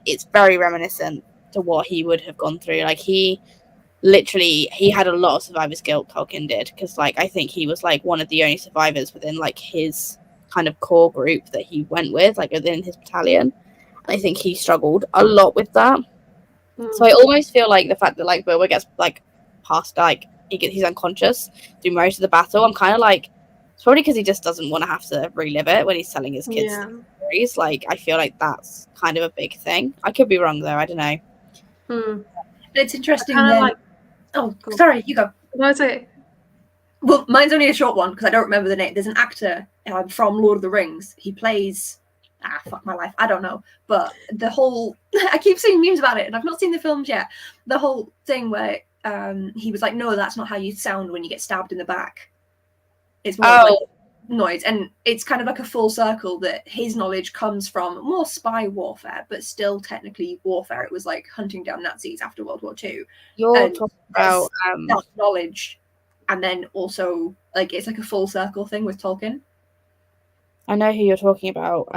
reminiscent to what he would have gone through. Like he had a lot of survivor's guilt, Tolkien did, because like I think he was like one of the only survivors within like his kind of core group that he went with, like within his battalion. And I think he struggled a lot with that. So I almost feel like the fact that like Bilbo gets like past, like he's unconscious through most of the battle, I'm kind of like, it's probably because he just doesn't want to have to relive it when he's telling his kids stories. Like I feel like that's kind of a big thing. I could be wrong though, I don't know. But it's interesting then. Like, sorry, you go. No, it's okay. Well, mine's only a short one because I don't remember the name. There's an actor from Lord of the Rings. He plays fuck my life, I don't know, but the whole I keep seeing memes about it and I've not seen the films yet. The whole thing where he was like, no, that's not how you sound when you get stabbed in the back. It's more like noise, and it's kind of like a full circle that his knowledge comes from more spy warfare, but still technically warfare. It was like hunting down Nazis after World War II. You're talking about that knowledge, and then also like it's like a full circle thing with Tolkien. I know who you're talking about.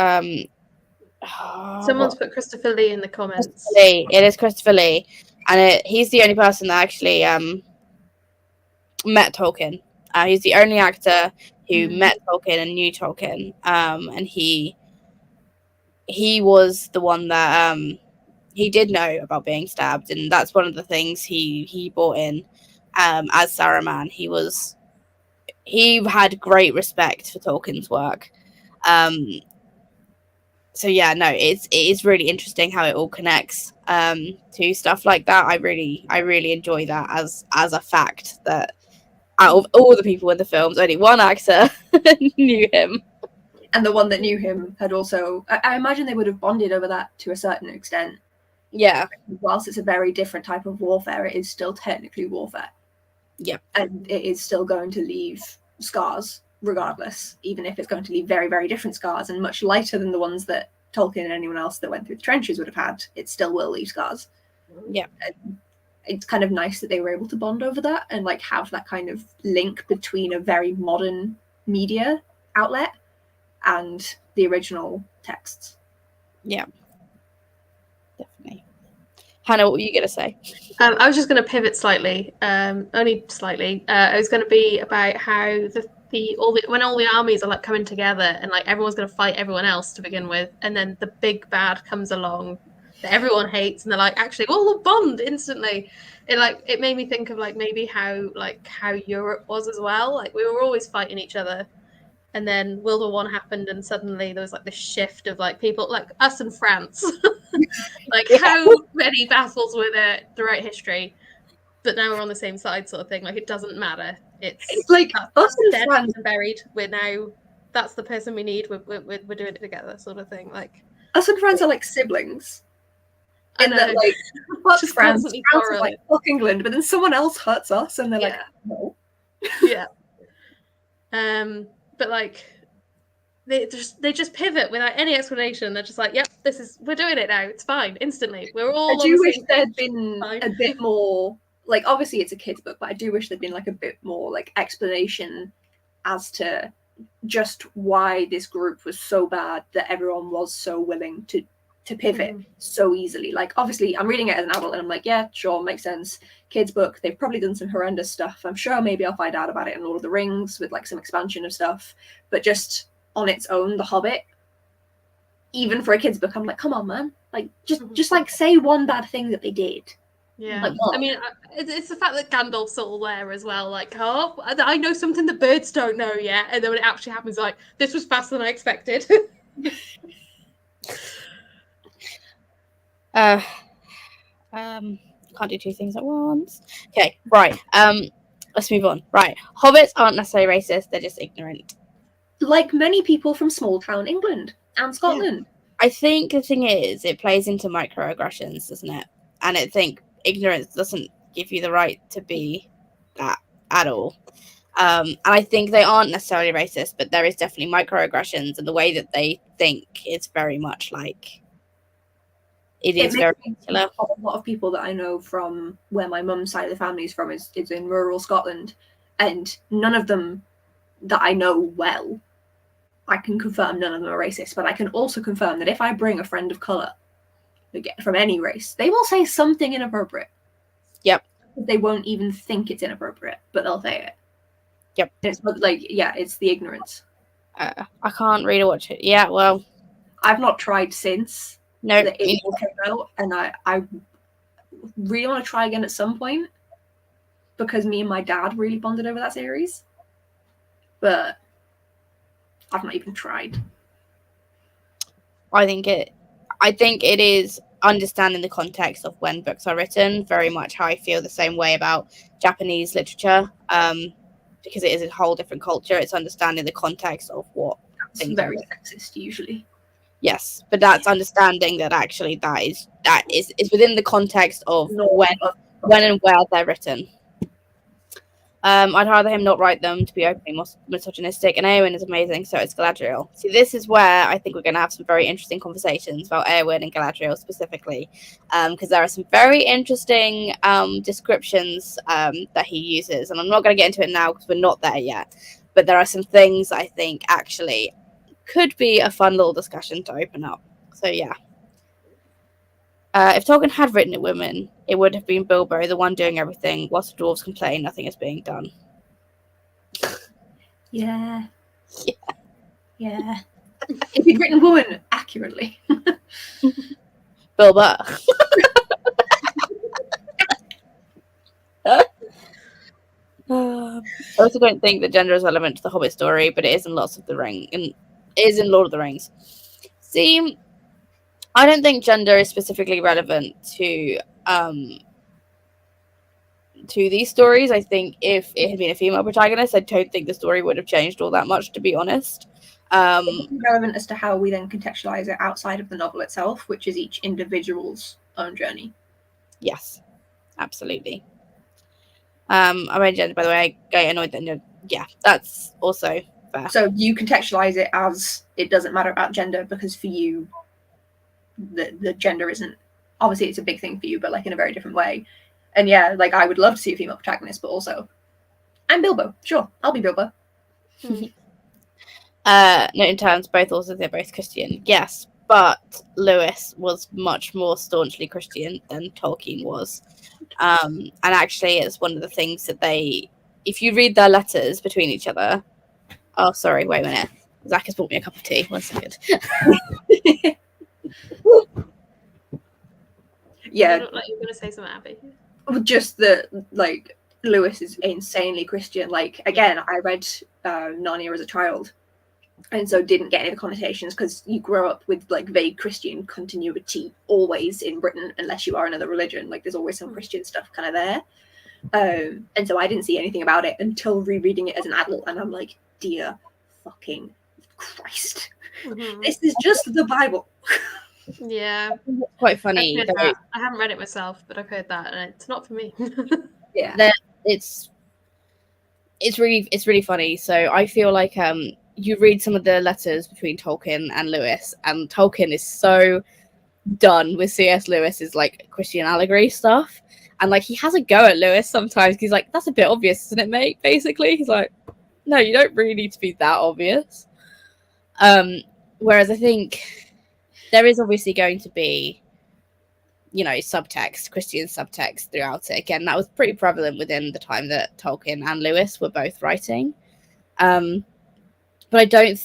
Someone's put Christopher Lee in the comments. Lee. It is Christopher Lee, and he's the only person that actually met Tolkien. He's the only actor who met Tolkien and knew Tolkien. And he was the one that he did know about being stabbed, and that's one of the things he brought in as Saruman. He had great respect for Tolkien's work. So yeah, no, it is really interesting how it all connects to stuff like that. I really enjoy that as a fact that out of all the people in the films, only one actor knew him. And the one that knew him had also, I imagine they would have bonded over that to a certain extent. Yeah. Whilst it's a very different type of warfare, it is still technically warfare. Yeah. And it is still going to leave scars regardless, even if it's going to leave very, very different scars and much lighter than the ones that Tolkien and anyone else that went through the trenches would have had, it still will leave scars. Yeah. And it's kind of nice that they were able to bond over that and like have that kind of link between a very modern media outlet and the original texts. Yeah. Definitely. Hannah, what were you going to say? I was just going to pivot slightly, only slightly. It was going to be about how when all the armies are like coming together and like everyone's going to fight everyone else to begin with, and then the big bad comes along that everyone hates, and they're like, actually, we'll bond instantly. It made me think of like maybe how Europe was as well. Like we were always fighting each other. And then World War I happened, and suddenly there was like this shift of like people like us and France. Like how many battles were there throughout history? But now we're on the same side, sort of thing. Like it doesn't matter. It's like us and dead France and buried. We're now. That's the person we need. We're doing it together, sort of thing. Like us and France are like siblings. And that like fuck Just France, constantly France is quarreling. like fuck England, but then someone else hurts us, and they're like, no. Yeah. But like they just pivot without any explanation. They're just like, yep, we're doing it now. It's fine. Instantly. We're all I do on the wish same there'd page. been Fine. a bit more, like obviously it's a kid's book, but I do wish there'd been like a bit more like explanation as to just why this group was so bad that everyone was so willing to pivot so easily. Like obviously I'm reading it as an adult and I'm like, yeah, sure, makes sense. Kids book, they've probably done some horrendous stuff. I'm sure maybe I'll find out about it in Lord of the Rings with like some expansion of stuff, but just on its own, The Hobbit, even for a kid's book, I'm like, come on, man, like just like say one bad thing that they did. Yeah, like, I mean, it's the fact that Gandalf's all there as well. Like, oh, I know something the birds don't know yet, and then when it actually happens, like, this was faster than I expected. Can't do two things at once. Okay, right. Let's move on. Right, hobbits aren't necessarily racist; they're just ignorant. Like many people from small town England and Scotland. Yeah. I think the thing is, it plays into microaggressions, doesn't it? And I think ignorance doesn't give you the right to be that at all. And I think they aren't necessarily racist, but there is definitely microaggressions, and the way that they think is very much like it is very particular. A lot of people that I know from where my mum's side of the family is from is in rural Scotland, and none of them that I know well, I can confirm none of them are racist, but I can also confirm that if I bring a friend of colour from any race, they will say something inappropriate. Yep. They won't even think it's inappropriate, but they'll say it. Yep. It's like, yeah, it's the ignorance. I can't read or watch it. Yeah, well, I've not tried since no, that it all came out, and I really want to try again at some point because me and my dad really bonded over that series, but I've not even tried. I think it is understanding the context of when books are written, very much how I feel the same way about Japanese literature, because it is a whole different culture. It's understanding the context of what things very sexist usually. Yes, but that's understanding that actually that is within the context of when and where they're written. I'd rather him not write them to be openly misogynistic, and Eowyn is amazing, so it's Galadriel. See, this is where I think we're going to have some very interesting conversations about Eowyn and Galadriel specifically, because there are some very interesting descriptions that he uses, and I'm not going to get into it now because we're not there yet, but there are some things I think actually could be a fun little discussion to open up. So yeah. If Tolkien had written it women, it would have been Bilbo, the one doing everything, whilst the dwarves complain nothing is being done. Yeah. If he'd written woman accurately. Bilbo. I also don't think that gender is relevant to the Hobbit story, but it is in Lord of the Rings. See, I don't think gender is specifically relevant to these stories. I think if it had been a female protagonist, I don't think the story would have changed all that much, to be honest. It's relevant as to how we then contextualize it outside of the novel itself, which is each individual's own journey. Yes, absolutely. I read gender, by the way. I get annoyed that that's also fair. So you contextualize it as it doesn't matter about gender because for you, the gender isn't, obviously it's a big thing for you, but like in a very different way. And yeah, like I would love to see a female protagonist, but also I'm Bilbo. Sure, I'll be Bilbo. No, in terms, both also they're both Christian, yes, but Lewis was much more staunchly Christian than Tolkien was. And actually, it's one of the things that if you read their letters between each other. Oh, sorry, wait a minute. Zach has brought me a cup of tea. 1 second. Yeah. You look like you're going to say something, Abby. Just that, like, Lewis is insanely Christian. Like, again, I read Narnia as a child, and so didn't get any of the connotations, because you grow up with like vague Christian continuity always in Britain, unless you are another religion. Like, there's always some Christian stuff kind of there. And so I didn't see anything about it until rereading it as an adult, and I'm like, dear fucking Christ, this is just the Bible. Yeah, It's quite funny. I haven't read it myself, but I've heard that, and it's not for me. Yeah, it's really funny. So I feel like you read some of the letters between Tolkien and Lewis, and Tolkien is so done with C.S. Lewis's like Christian allegory stuff, and like he has a go at Lewis sometimes. He's like, that's a bit obvious, isn't it, mate? Basically, he's like, no, you don't really need to be that obvious. Whereas I think there is obviously going to be, subtext, Christian subtext throughout it. Again, that was pretty prevalent within the time that Tolkien and Lewis were both writing. But I don't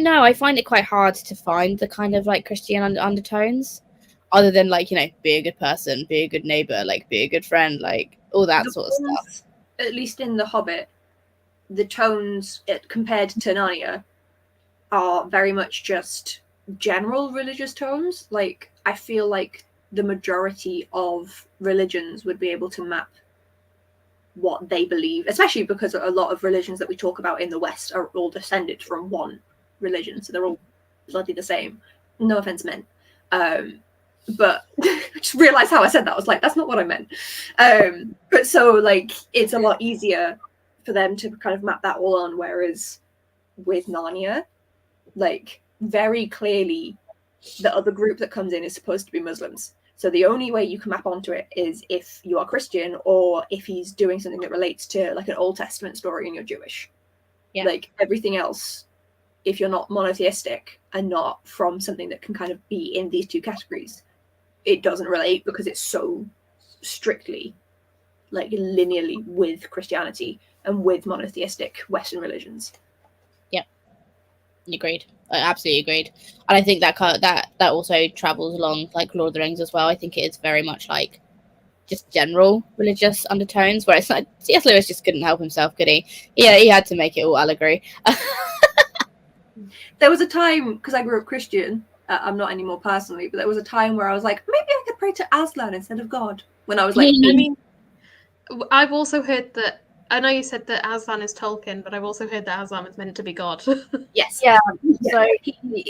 know. I find it quite hard to find the kind of like Christian undertones, other than like, be a good person, be a good neighbor, like be a good friend, like all that sort of stuff. At least in The Hobbit, the tones compared to Narnia are very much just general religious tones. Like, I feel like the majority of religions would be able to map what they believe, especially because a lot of religions that we talk about in the West are all descended from one religion, so they're all bloody the same. No offense, men. But I just realized how I said that. I was like, that's not what I meant. But so, like, it's a lot easier for them to kind of map that all on, whereas with Narnia, like, very clearly the other group that comes in is supposed to be Muslims. So the only way you can map onto it is if you are Christian, or if he's doing something that relates to like an Old Testament story and you're Jewish. Yeah. Like, everything else, if you're not monotheistic and not from something that can kind of be in these two categories, it doesn't relate, because it's so strictly, like, linearly with Christianity and with monotheistic Western religions. Yep, agreed. I absolutely agreed. And I think that also travels along like Lord of the Rings as well. I think it is very much like just general religious undertones, where it's like C.S. Lewis just couldn't help himself, could he? Yeah, he had to make it all allegory. There was a time, because I grew up Christian, I'm not anymore personally, but there was a time where I was like, maybe I could pray to Aslan instead of God, when I was like, I mean, I've also heard that, I know you said that Aslan is Tolkien, but I've also heard that Aslan is meant to be God. Yes. Yeah. So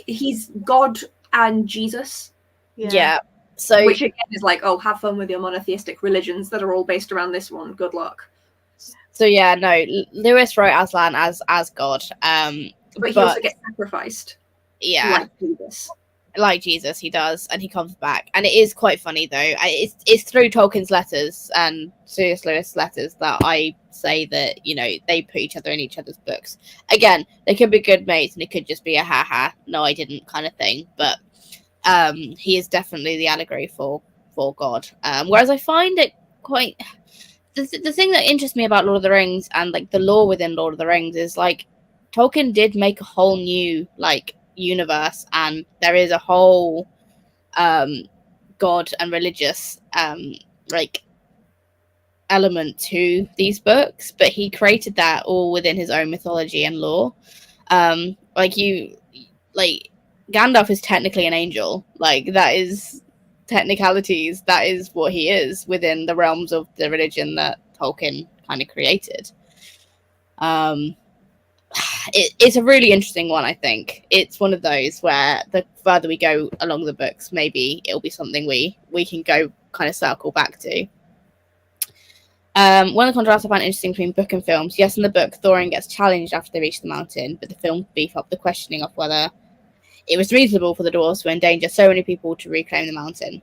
he's God and Jesus. Yeah. So, which again is like, oh, have fun with your monotheistic religions that are all based around this one. Good luck. So yeah, no, Lewis wrote Aslan as God. But he also gets sacrificed. Yeah. Like Jesus, he does, and he comes back, and it is quite funny though. It's through Tolkien's letters and C.S. Lewis' letters that I say that they put each other in each other's books. Again, they could be good mates, and it could just be a ha no I didn't kind of thing. But he is definitely the allegory for God. Whereas I find it quite the thing that interests me about Lord of the Rings and like the lore within Lord of the Rings is like Tolkien did make a whole new like universe, and there is a whole God and religious like element to these books, but he created that all within his own mythology and lore. Like Gandalf is technically an angel, like that is technicalities, that is what he is within the realms of the religion that Tolkien kind of created. It's a really interesting one. I think it's one of those where the further we go along the books, maybe it'll be something we can go kind of circle back to. One of the contrasts I find interesting between book and films. Yes, in the book, Thorin gets challenged after they reach the mountain, but the film beef up the questioning of whether it was reasonable for the dwarves to endanger so many people to reclaim the mountain.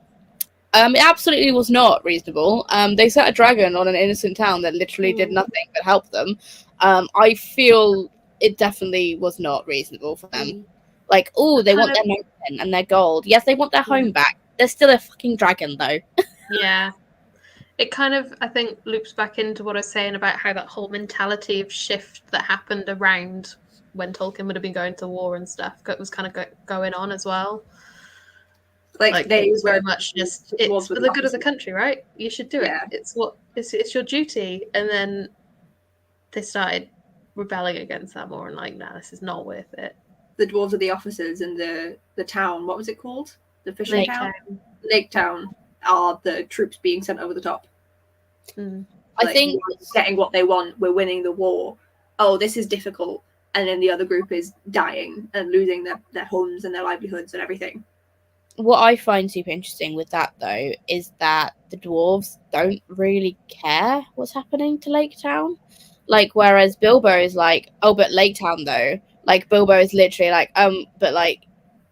It absolutely was not reasonable. They set a dragon on an innocent town that literally did nothing but help them. I feel it definitely was not reasonable for them. Like, oh, they want their mountain and their gold. Yes, they want their home back. They're still a fucking dragon, though. Yeah. It kind of, I think, loops back into what I was saying about how that whole mentality of shift that happened around when Tolkien would have been going to war and stuff was kind of going on as well. Like it was very much just, it's for the good of the country, right? You should do it. It's your duty. And then they started rebelling against that more and like, nah, this is not worth it. The dwarves are the officers, and the town, what was it called? The fishing town? Lake Town are the troops being sent over the top. I think getting what they want, we're winning the war. Oh, this is difficult. And then the other group is dying and losing their homes and their livelihoods and everything. What I find super interesting with that, though, is that the dwarves don't really care what's happening to Lake Town. Like, whereas Bilbo is like, oh, but Lake Town, though. Like, Bilbo is literally like, but like,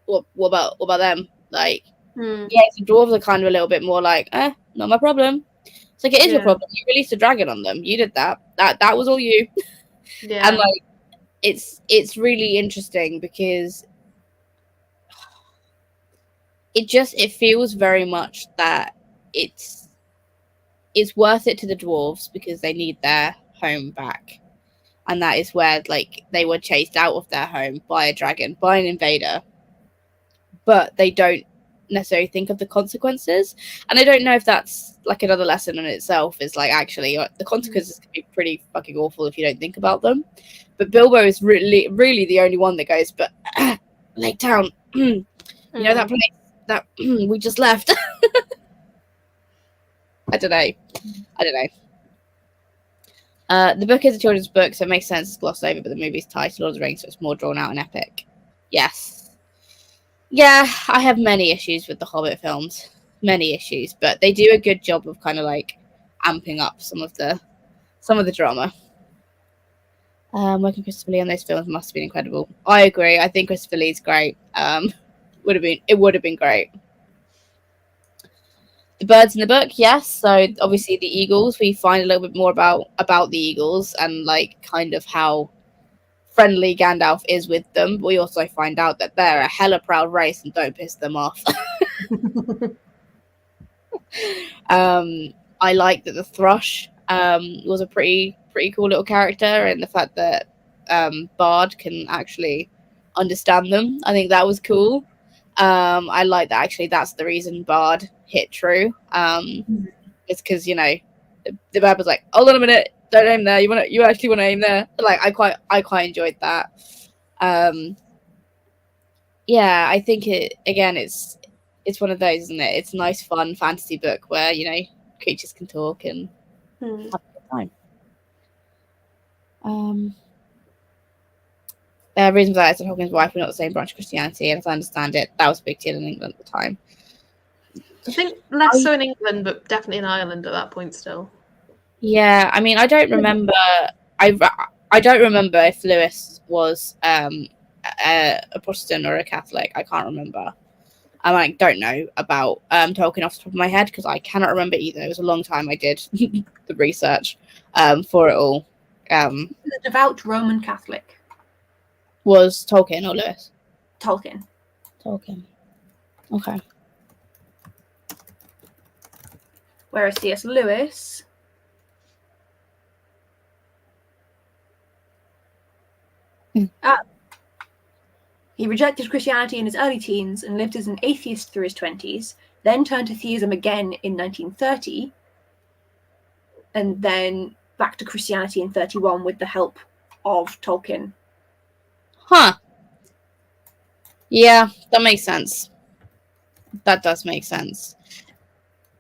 what about them? Like, yeah, the dwarves are kind of a little bit more like, not my problem. It's like, it is your problem. You released a dragon on them. You did that. That was all you. Yeah. And like, it's really interesting because it feels very much that it's worth it to the dwarves because they need their home back, and that is where like they were chased out of their home by a dragon, by an invader, but they don't necessarily think of the consequences. And I don't know if that's like another lesson in itself, is like actually the consequences can be pretty fucking awful if you don't think about them. But Bilbo is really the only one that goes, but Lake Town, you know, that place that we just left. I don't know. The book is a children's book, so it makes sense it's glossed over, but the movie's titled Lord of the Rings, so it's more drawn out and epic. Yes. Yeah, I have many issues with the Hobbit films. Many issues, but they do a good job of kind of like amping up some of the drama. Working Christopher Lee on those films must have been incredible. I agree. I think Christopher Lee's great. It would have been great. The birds in the book, yes. So obviously the eagles, we find a little bit more about the eagles and like kind of how friendly Gandalf is with them. But we also find out that they're a hella proud race and don't piss them off. I like that the thrush was a pretty cool little character, and the fact that Bard can actually understand them. I think that was cool. I like that actually that's the reason Bard hit true. It's because, you know, the Bard was like, hold on a minute, don't aim there. You actually want to aim there. Like I quite enjoyed that. Yeah, I think it's one of those, isn't it? It's a nice fun fantasy book where, you know, creatures can talk and have a good time. The reason for that is that Tolkien's wife were not the same branch of Christianity, and as I understand it, that was a big deal in England at the time. I think less so in England, but definitely in Ireland at that point still. Yeah, I mean, I don't remember. I don't remember if Lewis was a Protestant or a Catholic. I can't remember. I don't know about Tolkien off the top of my head because I cannot remember either. It was a long time I did the research for it all. The devout Roman Catholic. Was Tolkien or Lewis? Tolkien. Okay. Whereas C.S. Lewis he rejected Christianity in his early teens and lived as an atheist through his 20s, then turned to theism again in 1930, and then back to Christianity in 31 with the help of Tolkien. Huh. Yeah, that makes sense. That does make sense.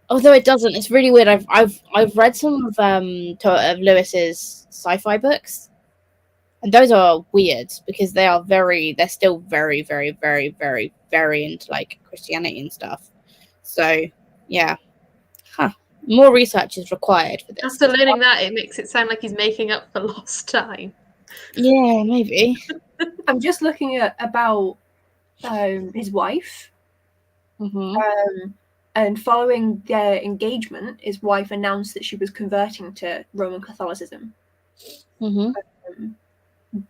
Although it doesn't, it's really weird. I've read some of Lewis's sci-fi books, and those are weird because they're still very, very, very, very, very into like Christianity and stuff. So yeah, more research is required for this. After learning that, it makes it sound like he's making up for lost time. Yeah, maybe. I'm just looking at about his wife. Mm-hmm. And following their engagement, his wife announced that she was converting to Roman Catholicism. Mm-hmm.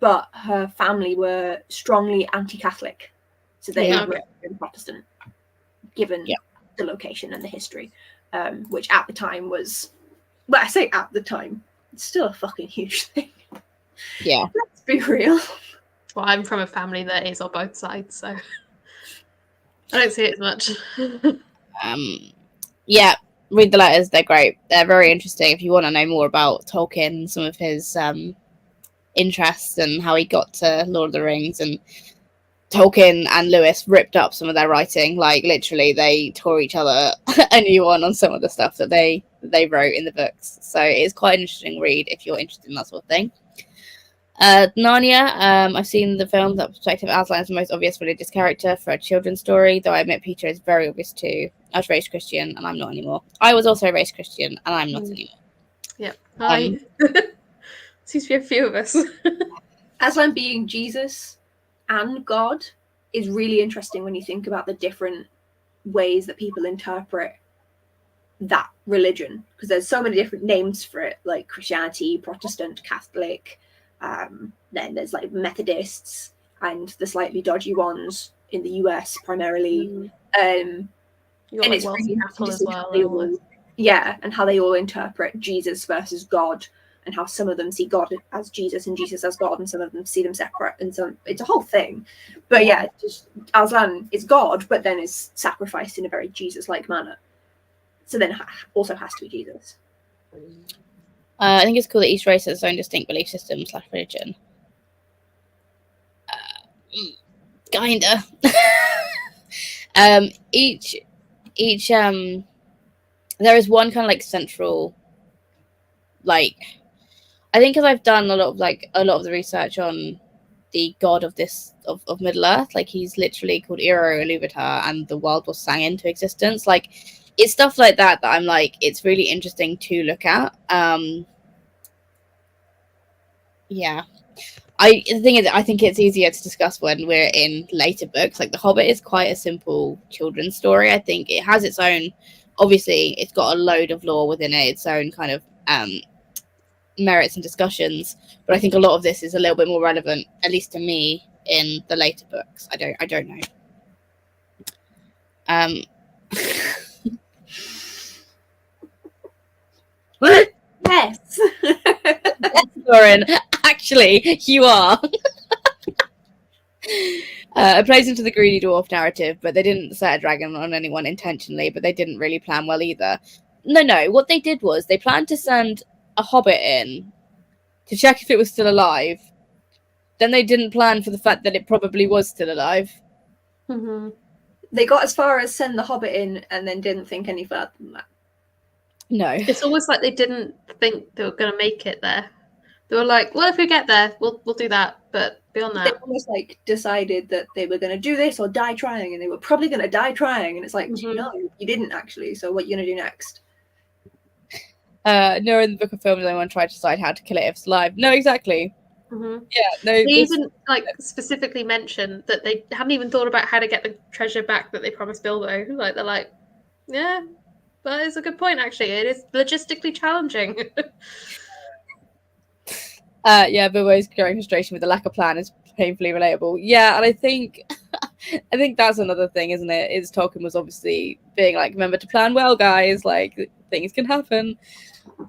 But her family were strongly anti-Catholic, so they Yeah. were Protestant, given the location and the history, which at the time was, well, I say at the time, it's still a fucking huge thing. Yeah. Let's be real. Well, I'm from a family that is on both sides, so I don't see it as much. Yeah, read the letters. They're great. They're very interesting. If you want to know more about Tolkien, some of his interests and how he got to Lord of the Rings, and Tolkien and Lewis ripped up some of their writing. Like literally, they tore each other a new one on some of the stuff that they wrote in the books. So it's quite an interesting read if you're interested in that sort of thing. Narnia, I've seen the film. That perspective outlines the most obvious religious character for a children's story, though I admit Peter is very obvious too. I was raised Christian and I'm not anymore. I was also raised Christian and I'm not anymore. Yep. Seems to be a few of us. Aslan being Jesus and God is really interesting when you think about the different ways that people interpret that religion, because there's so many different names for it, like Christianity, Protestant, Catholic. Then there's like Methodists and the slightly dodgy ones in the US primarily. You got and like it's Welsh really Cattle as well. And how they all interpret Jesus versus God, and how some of them see God as Jesus and Jesus as God, and some of them see them separate, and some it's a whole thing. But just Aslan is God, but then is sacrificed in a very Jesus-like manner. So then also has to be Jesus. I think it's cool that each race has its own distinct belief system / religion. Kinda. Each there is one kind of like central, like, I think because I've done a lot of the research on the god of Middle Earth, like he's literally called J.R.R, and the world was sang into existence. Like it's stuff like that I'm like, it's really interesting to look at. Yeah. The thing is, I think it's easier to discuss when we're in later books. Like The Hobbit is quite a simple children's story. I think it has its own, obviously it's got a load of lore within it, its own kind of merits and discussions, but I think a lot of this is a little bit more relevant, at least to me, in the later books. I don't know. Yes. Yes, Lauren, actually you are. It plays into the greedy dwarf narrative, but they didn't set a dragon on anyone intentionally, but they didn't really plan well either. No, what they did was they planned to send a hobbit in to check if it was still alive. Then they didn't plan for the fact that it probably was still alive. Mm-hmm. They got as far as send the hobbit in and then didn't think any further than that. No. It's almost like they didn't think they were going to make it there. They were like, well, if we get there, we'll do that. But beyond that... They almost like decided that they were going to do this or die trying, and they were probably going to die trying. And it's like, no, you didn't actually. So what are you going to do next? No, in the Book of Films, anyone tried to decide how to kill it if it's alive. No, exactly. Mm-hmm. Yeah, no. They even like specifically mentioned that they hadn't even thought about how to get the treasure back that they promised Bilbo. Like they're like, yeah, that is a good point. Actually, it is logistically challenging. Yeah, Bilbo's growing frustration with the lack of plan is painfully relatable. Yeah, and I think that's another thing, isn't it? Is Tolkien was obviously being like, remember to plan well, guys. Like things can happen,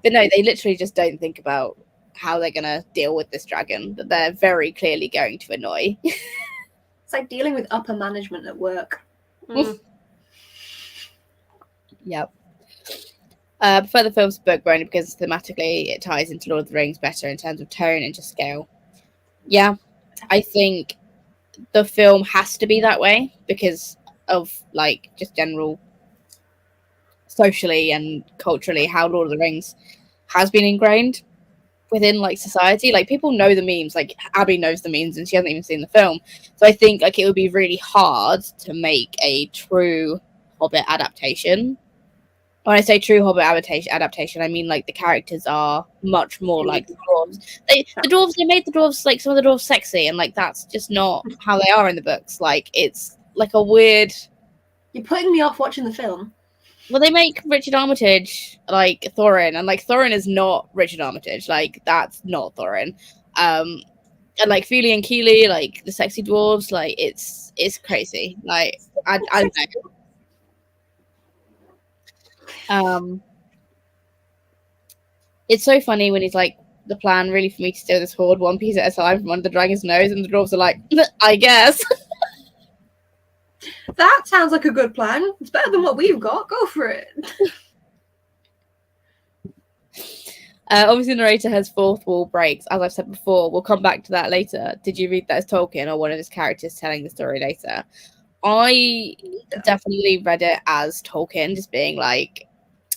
but no, they literally just don't think about how they're gonna deal with this dragon that they're very clearly going to annoy. It's like dealing with upper management at work. Yep. I prefer the film's book only because thematically it ties into Lord of the Rings better in terms of tone and just scale. Yeah, I think the film has to be that way because of like just general socially and culturally how Lord of the Rings has been ingrained within like society. Like people know the memes, like Abby knows the memes and she hasn't even seen the film. So I think like it would be really hard to make a true Hobbit adaptation when I say true Hobbit adaptation, I mean like the characters are much more like the dwarves. They made the dwarves, like, some of the dwarves sexy, and like that's just not how they are in the books. Like, it's like a weird. You're putting me off watching the film. Well, they make Richard Armitage like Thorin, and like Thorin is not Richard Armitage. Like, that's not Thorin. And like Fili and Kili, like the sexy dwarves, like it's crazy. Like, I don't know. It's so funny when he's like, the plan really for me to steal this hoard one piece at a time from under the dragon's nose, and the dwarves are like, I guess. That sounds like a good plan. It's better than what we've got. Go for it. Obviously, the narrator has fourth wall breaks, as I've said before. We'll come back to that later. Did you read that as Tolkien or one of his characters telling the story later? I definitely read it as Tolkien, just being like,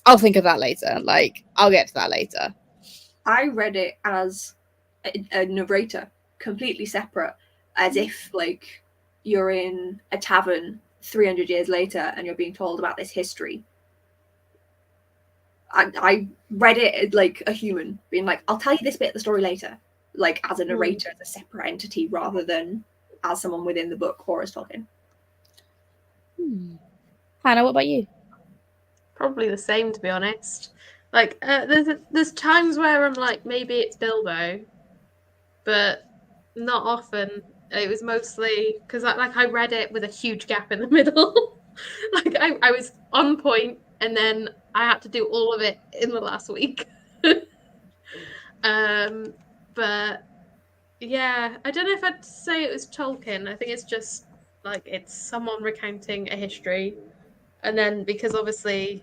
I'll think of that later. Like, I'll get to that later. I read it as a narrator, completely separate, as if like you're in a tavern 300 years later and you're being told about this history. I read it like a human, being like, I'll tell you this bit of the story later, like as a narrator, as a separate entity, rather than as someone within the book or as Tolkien. Hannah, what about you? Probably the same, to be honest. Like, there's times where I'm like, maybe it's Bilbo, but not often. It was mostly because I read it with a huge gap in the middle. Like, I was on point, and then I had to do all of it in the last week. But yeah, I don't know if I'd say it was Tolkien. I think it's just like it's someone recounting a history, and then because obviously,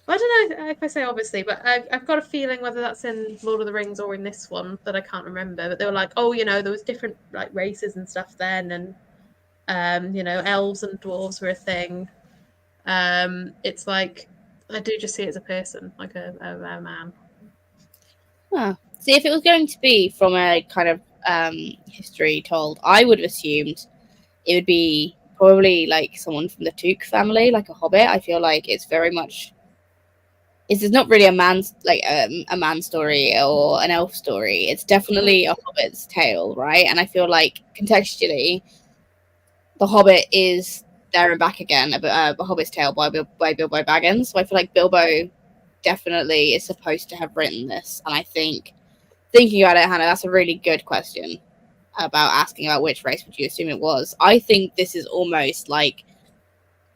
I don't know if I say obviously, but I've got a feeling whether that's in Lord of the Rings or in this one that I can't remember. But they were like, oh, there was different like races and stuff then, and elves and dwarves were a thing. It's like I do just see it as a person, like a man. See, if it was going to be from a kind of history told, I would have assumed it would be probably like someone from the Took family, like a Hobbit. I feel like it's very much. It's not really a man's a man story or an elf story. It's definitely a Hobbit's tale, right? And I feel like contextually, the Hobbit is there and back again, a Hobbit's tale by Bilbo Baggins. So I feel like Bilbo definitely is supposed to have written this. And I think, thinking about it, Hannah, that's a really good question about asking about which race would you assume it was. I think this is almost like,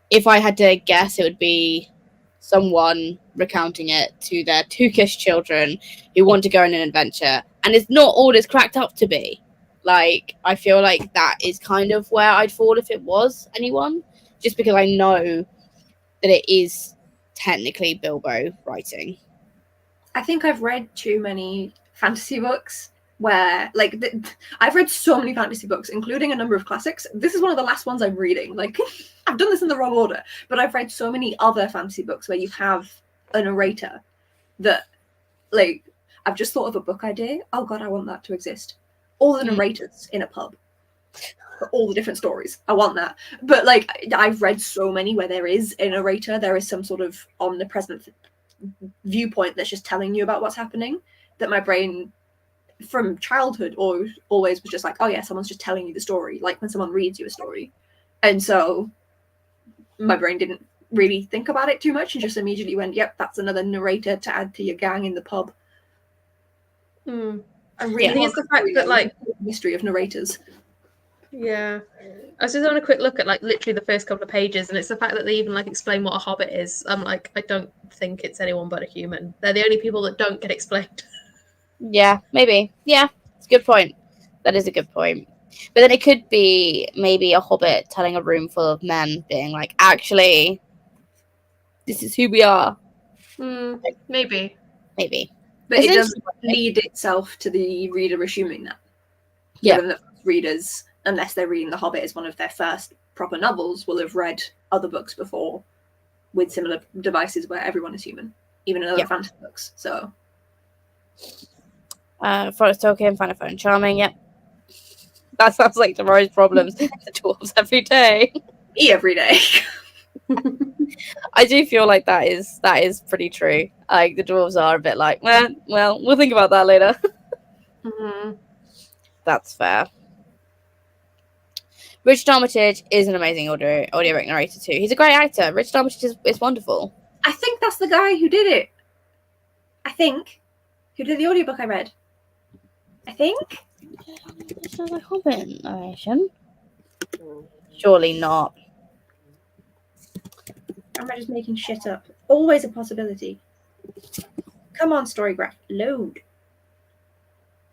if I had to guess, it would be someone recounting it to their Tookish children who want to go on an adventure, and it's not all it's cracked up to be. Like, I feel like that is kind of where I'd fall if it was anyone, just because I know that it is technically Bilbo writing. I think I've read too many fantasy books where, like, I've read so many fantasy books, including a number of classics. This is one of the last ones I'm reading. Like, I've done this in the wrong order, but I've read so many other fantasy books where you have a narrator that, like, I've just thought of a book idea. Oh God, I want that to exist. All the narrators in a pub for all the different stories. I want that. But like, I've read so many where there is a narrator, there is some sort of omnipresent viewpoint that's just telling you about what's happening, that my brain from childhood always was just like, oh yeah, someone's just telling you the story, like when someone reads you a story. And so my brain didn't really think about it too much and just immediately went, yep, that's another narrator to add to your gang in the pub. I really think it's the fact that like mystery of narrators. Yeah, I was just having a quick look at like literally the first couple of pages, and it's the fact that they even like explain what a hobbit is. I'm like, I don't think it's anyone but a human. They're the only people that don't get explained. Yeah, maybe. Yeah, it's a good point. That is a good point. But then it could be maybe a hobbit telling a room full of men, being like, actually, this is who we are. Maybe. But it doesn't lead itself to the reader assuming that. Given that readers, unless they're reading The Hobbit as one of their first proper novels, will have read other books before with similar devices where everyone is human, even in other fantasy books. So, Forest Tolkien, Fun and Charming, yep. That sounds like tomorrow's problems. The dwarves every day. Every day. I do feel like that is pretty true. Like the dwarves are a bit like, well, we'll think about that later. Mm-hmm. That's fair. Richard Armitage is an amazing audiobook narrator too. He's a great actor. Richard Armitage is wonderful. I think that's the guy who did it. I think. Who did the audiobook I read. I think. This is a Hobbit narration. Surely not. Am I just making shit up? Always a possibility. Come on, Storygraph. Load.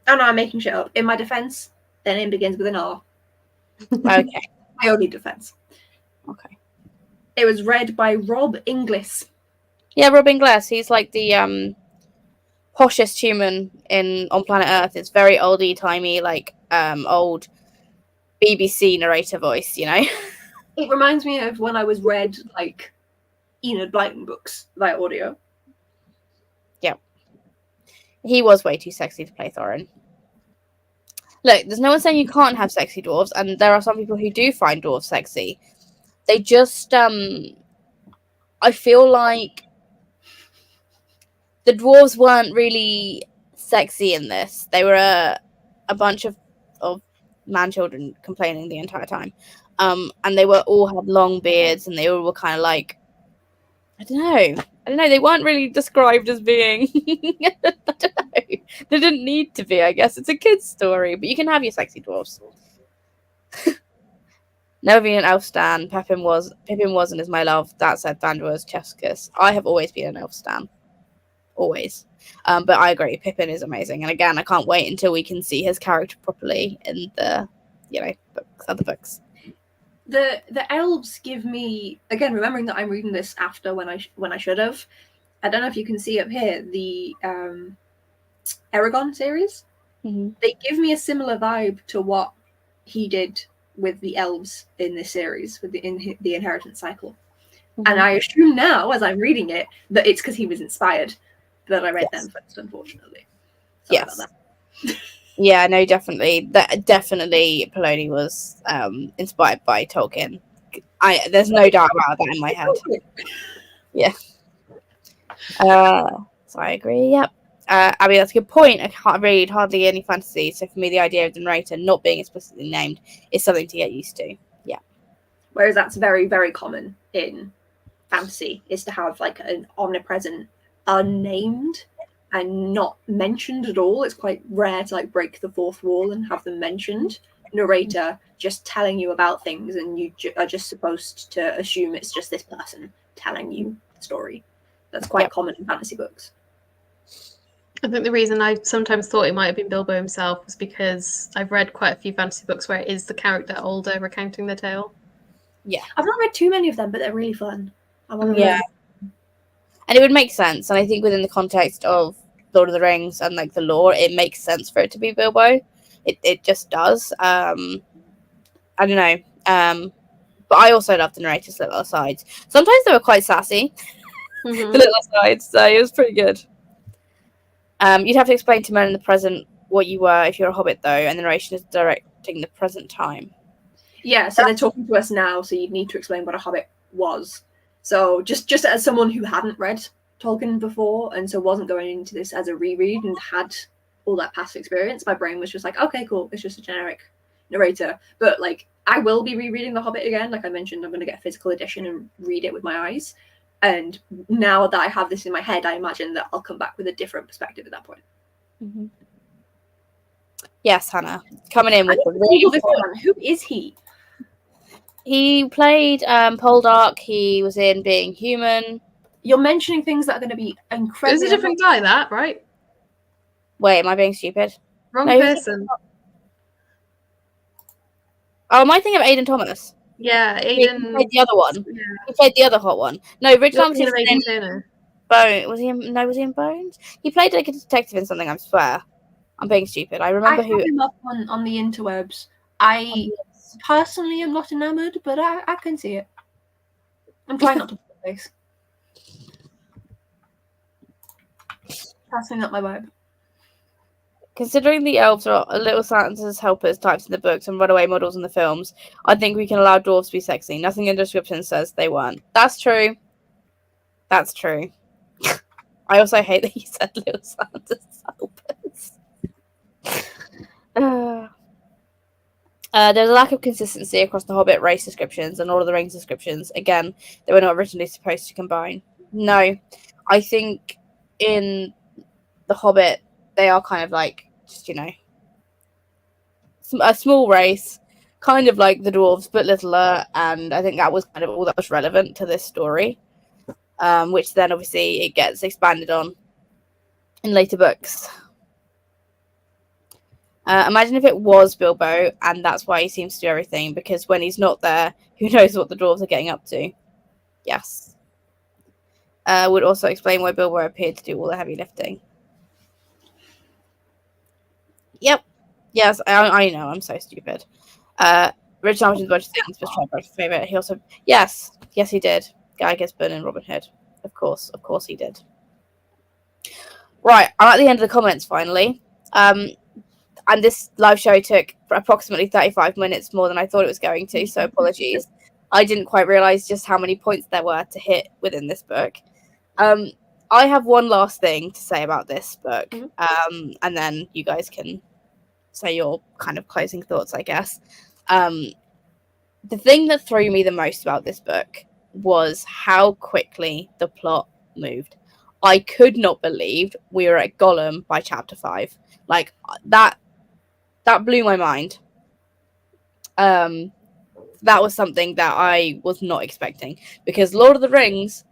Oh no, I'm making shit up. In my defense, their name begins with an R. Okay. My only defense. Okay. It was read by Rob Inglis. Yeah, Rob Inglis. He's like the poshest human on planet Earth. It's very oldie timey, like old BBC narrator voice, you know. It reminds me of when I was read like Enid Blyton books via audio. Yeah. He was way too sexy to play Thorin. Look, there's no one saying you can't have sexy dwarves, and there are some people who do find dwarves sexy. They just I feel like the dwarves weren't really sexy in this. They were a bunch of man children complaining the entire time. And they were all had long beards, and they all were kind of like, I don't know. They weren't really described as being. I don't know. They didn't need to be. I guess it's a kid's story, but you can have your sexy dwarves. Never been an elf stan. Pippin was and is my love. That said, Thranduil is chef's kiss. I have always been an elf stan. Always. But I agree, Pippin is amazing. And again, I can't wait until we can see his character properly in the, other books. The elves give me, again, remembering that I'm reading this after when I should have. I don't know if you can see up here the Aragon series. Mm-hmm. They give me a similar vibe to what he did with the elves in this series, with the Inheritance Cycle. Mm-hmm. And I assume now, as I'm reading it, that it's because he was inspired that I read them first, unfortunately. Sorry about that. Yeah, no, definitely. Definitely Poloni was inspired by Tolkien. There's no doubt about that in my head. Yeah. So I agree, yep. Abby, that's a good point. I can't read hardly any fantasy, so for me the idea of the narrator not being explicitly named is something to get used to. Yeah. Whereas that's very, very common in fantasy, is to have like an omnipresent, unnamed and not mentioned at all. It's quite rare to like break the fourth wall and have them mentioned. Narrator just telling you about things, and you are just supposed to assume it's just this person telling you the story. That's quite common in fantasy books. I think the reason I sometimes thought it might have been Bilbo himself was because I've read quite a few fantasy books where it is the character older recounting the tale. Yeah. I've not read too many of them, but they're really fun. Yeah. And it would make sense. And I think within the context of Lord of the Rings and like the lore, it makes sense for it to be Bilbo. It just does. I don't know. But I also love the narrator's little asides. Sometimes they were quite sassy. Mm-hmm. The little asides, so it was pretty good. You'd have to explain to men in the present what you were if you're a hobbit, though, and the narration is directing the present time. Yeah, so they're talking to us now, so you'd need to explain what a hobbit was. So just as someone who hadn't read Tolkien before, and so wasn't going into this as a reread and had all that past experience, my brain was just like, okay, cool, it's just a generic narrator. But like, I will be rereading The Hobbit again. Like I mentioned, I'm going to get a physical edition and read it with my eyes. And now that I have this in my head, I imagine that I'll come back with a different perspective at that point. Mm-hmm. Yes, Hannah. Coming in with the really Who is he? He played Poldark. He was in Being Human. You're mentioning things that are going to be incredible. It's a different guy, that, right? Wait, am I being stupid? Wrong person. Oh, am I thinking of Aidan Thomas? Yeah, Aidan. He played the other one. Yeah. He played the other hot one. No, Richard Armitage was in Turner. Bone. Was he in Bones? He played like a detective in something, I swear. I'm being stupid. I remember who. I him up on the interwebs. I personally am not enamored, but I can see it. I'm trying not to put the face. Personally not my vibe. Considering the elves are little Santa's helpers types in the books and runaway models in the films, I think we can allow dwarves to be sexy. Nothing in the description says they weren't. That's true. That's true. I also hate that you said little Santa's helpers. There's a lack of consistency across the Hobbit race descriptions and Lord of the Rings descriptions. Again, they were not originally supposed to combine. No, I think in the Hobbit, they are kind of like, just, a small race, kind of like the dwarves, but littler, and I think that was kind of all that was relevant to this story, which then obviously it gets expanded on in later books. Imagine if it was Bilbo, and that's why he seems to do everything, because when he's not there, who knows what the dwarves are getting up to. Yes. Would also explain why Bilbo appeared to do all the heavy lifting. Yep. Yes, I know, I'm so stupid. Rich mentioned a bunch of things, but Tribe's favourite. He also... Yes, he did. Guy Gisborne and Robin Hood. Of course he did. Right, I'm at the end of the comments, finally. And this live show took approximately 35 minutes more than I thought it was going to, so apologies. I didn't quite realise just how many points there were to hit within this book. I have one last thing to say about this book, and then you guys can say your kind of closing thoughts, I guess. The thing that threw me the most about this book was how quickly the plot moved. I could not believe we were at Gollum by chapter 5. Like, that blew my mind. That was something that I was not expecting, because Lord of the Rings,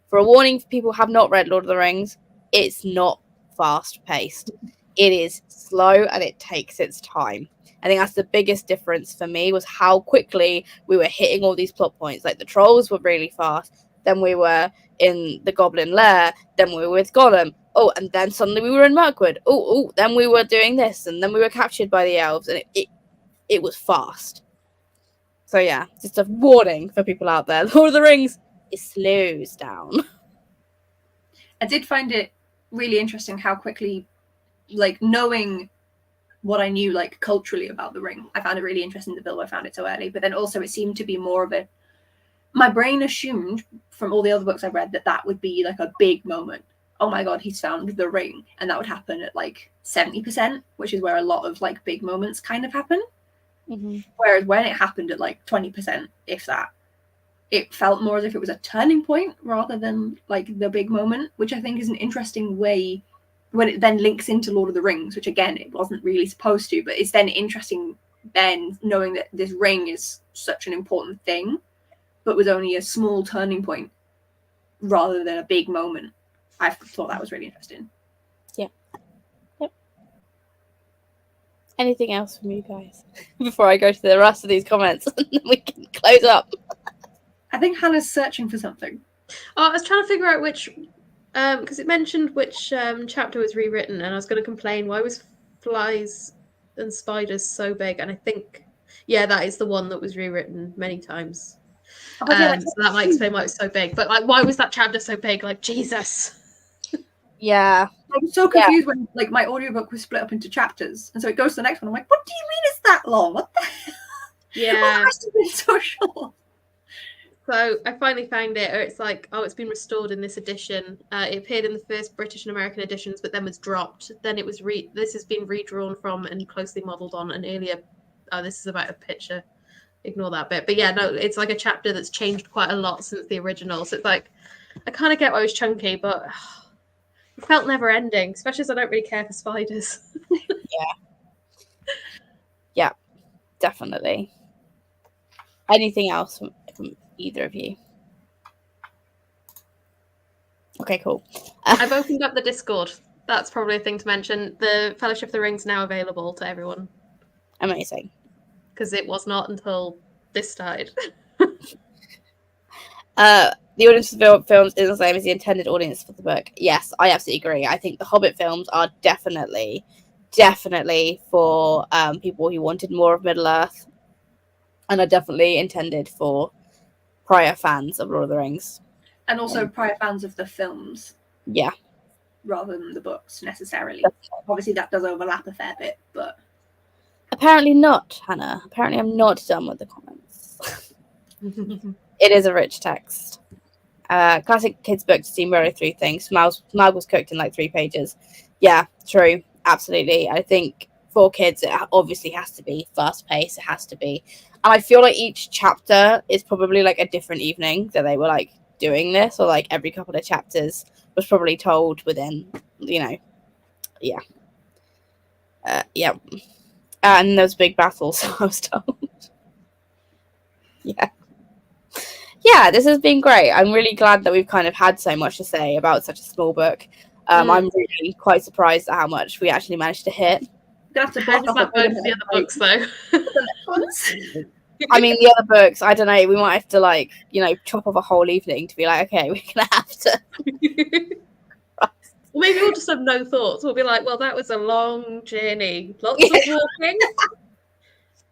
for a warning for people who have not read Lord of the Rings, it's not fast paced. It is slow and it takes its time. I think that's the biggest difference for me, was how quickly we were hitting all these plot points. Like, the trolls were really fast, then we were in the Goblin Lair, then we were with Gollum. Oh, and then suddenly we were in Mirkwood. Oh, then we were doing this, and then we were captured by the elves, and it was fast. So yeah, just a warning for people out there. Lord of the Rings, it slows down. I did find it really interesting how quickly, like, knowing what I knew, like, culturally about the ring, I found it really interesting that Bilbo found it so early. But then also it seemed to be more of a... My brain assumed from all the other books I've read that would be like a big moment. Oh my god, he's found the ring. And that would happen at like 70%, which is where a lot of like big moments kind of happen. Mm-hmm. Whereas when it happened at like 20%, if that, it felt more as if it was a turning point rather than like the big moment, which I think is an interesting way when it then links into Lord of the Rings, which again, it wasn't really supposed to, but it's then interesting then knowing that this ring is such an important thing, but was only a small turning point rather than a big moment. I thought that was really interesting. Yeah. Yep. Anything else from you guys before I go to the rest of these comments and then we can close up? I think Hannah's searching for something. Oh, I was trying to figure out which, because it mentioned which chapter was rewritten, and I was going to complain, why was flies and spiders so big? And I think, yeah, that is the one that was rewritten many times. So that might explain why it was so big. But like, why was that chapter so big? Like, Jesus. Yeah. I was so confused when like my audiobook was split up into chapters, and so it goes to the next one. I'm like, what do you mean it's that long? What the hell? Yeah. Why must have been so short? So I finally found it, or it's like, oh, it's been restored in this edition. It appeared in the first British and American editions, but then was dropped. Then it was this has been redrawn from and closely modelled on an earlier. Oh, this is about a picture. Ignore that bit. But yeah, no, it's like a chapter that's changed quite a lot since the original. So it's like, I kind of get why it was chunky, but it felt never ending, especially as I don't really care for spiders. Yeah, definitely. Anything else from either of you? Okay, cool. I've opened up the Discord. That's probably a thing to mention. The Fellowship of the Ring's now available to everyone. Amazing. Because it was not until this started. The audience for the films is the same as the intended audience for the book. Yes, I absolutely agree. I think the Hobbit films are definitely for people who wanted more of Middle-earth, and are definitely intended for prior fans of Lord of the Rings. And also prior fans of the films. Yeah. rather than the books necessarily. Obviously, that does overlap a fair bit, but apparently not, Hannah. Apparently, I'm not done with the comments. It is a rich text. Classic kids' book to see mirror through things. Smaug was cooked in like 3 pages. Yeah, true. Absolutely. I think for kids, it obviously has to be fast paced. It has to be. And I feel like each chapter is probably like a different evening that they were like doing this, or like every couple of chapters was probably told within, yeah. Yeah. And there was big battles, I was told. Yeah. Yeah, this has been great. I'm really glad that we've kind of had so much to say about such a small book. I'm really quite surprised at how much we actually managed to hit. How does that work for the other books, though? I mean, the other books, I don't know. We might have to, like, chop off a whole evening to be like, okay, we're going to have to. Well, maybe we'll just have no thoughts. We'll be like, well, that was a long journey. Lots of walking.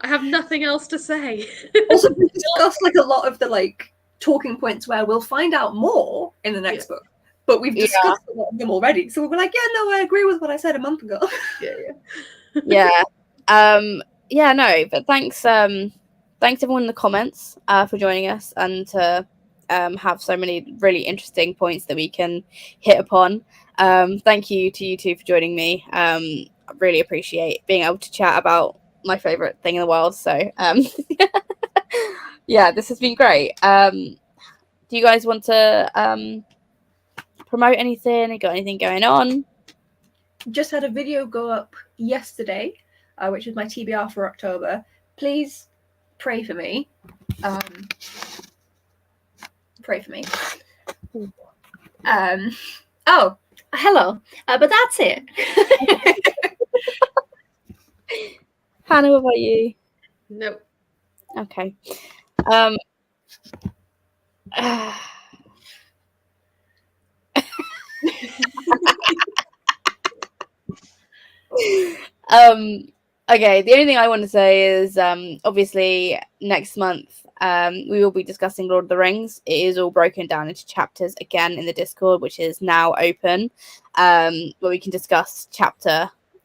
I have nothing else to say. Also, we discussed like a lot of the like talking points where we'll find out more in the next book, but we've discussed a lot of them already. So we'll be like, yeah, no, I agree with what I said a month ago. No, but thanks everyone in the comments for joining us and to have so many really interesting points that we can hit upon. Thank you to you two for joining me. I really appreciate being able to chat about my favorite thing in the world. So this has been great. Do you guys want to promote anything? You got anything going on? Just had a video go up yesterday, which is my TBR for October. Please pray for me. Pray for me. Oh, hello. But that's it. Hannah, what about you? Nope. Okay. Okay, the only thing I want to say is obviously next month we will be discussing Lord of the Rings. It is all broken down into chapters again in the Discord, which is now open, where we can discuss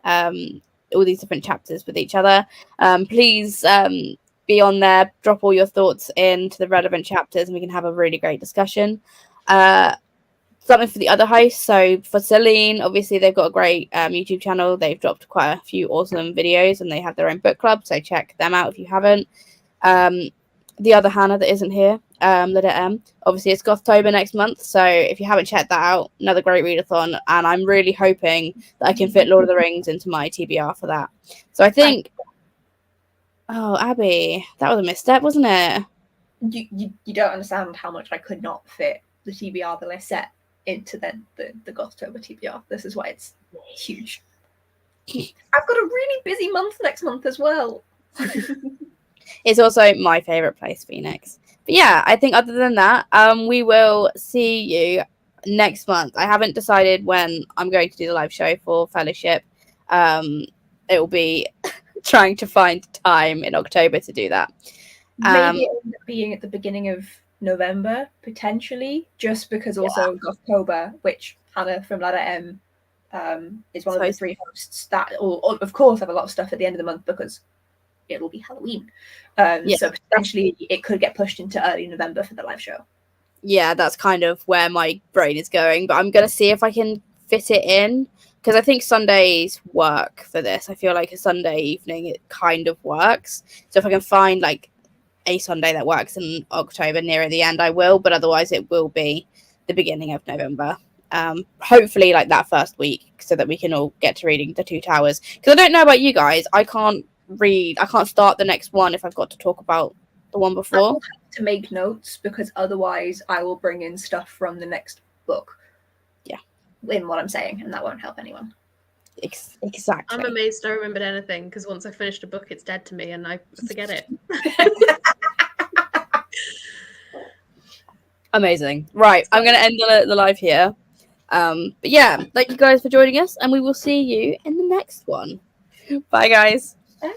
all these different chapters with each other. Please be on there, drop all your thoughts into the relevant chapters, and we can have a really great discussion. Something for the other hosts. So for Celine, obviously they've got a great YouTube channel. They've dropped quite a few awesome videos, and they have their own book club. So check them out if you haven't. The other Hannah that isn't here, Lydia M. Obviously it's Gothtober next month. So if you haven't checked that out, another great readathon. And I'm really hoping that I can fit Lord of the Rings into my TBR for that. So I think, oh, Abby, that was a misstep, wasn't it? You don't understand how much I could not fit the TBR that I set into the Gothtober TBR. This is why it's huge. I've got a really busy month next month as well. It's also my favorite place, Phoenix. But yeah, I think other than that, we will see you next month. I haven't decided when I'm going to do the live show for Fellowship. It will be trying to find time in October to do that. Maybe it ends up being at the beginning of November, potentially, just because also October, which Hannah from Ladder M is one of the 3 hosts that will, of course, have a lot of stuff at the end of the month because it will be Halloween. So potentially it could get pushed into early November for the live show. Yeah, that's kind of where my brain is going, but I'm going to see if I can fit it in because I think Sundays work for this. I feel like a Sunday evening, it kind of works. So if I can find like a Sunday that works in October nearer the end, I will, but otherwise it will be the beginning of November. Hopefully like that first week so that we can all get to reading the 2 Towers, because I don't know about you guys, I can't start the next one if I've got to talk about the one before. I will have to make notes because otherwise I will bring in stuff from the next book in what I'm saying, and that won't help anyone. Exactly. I'm amazed I remembered anything because once I finished a book, it's dead to me and I forget it. Amazing. Right, I'm going to end the live here. But yeah, thank you guys for joining us, and we will see you in the next one. Bye, guys. Bye.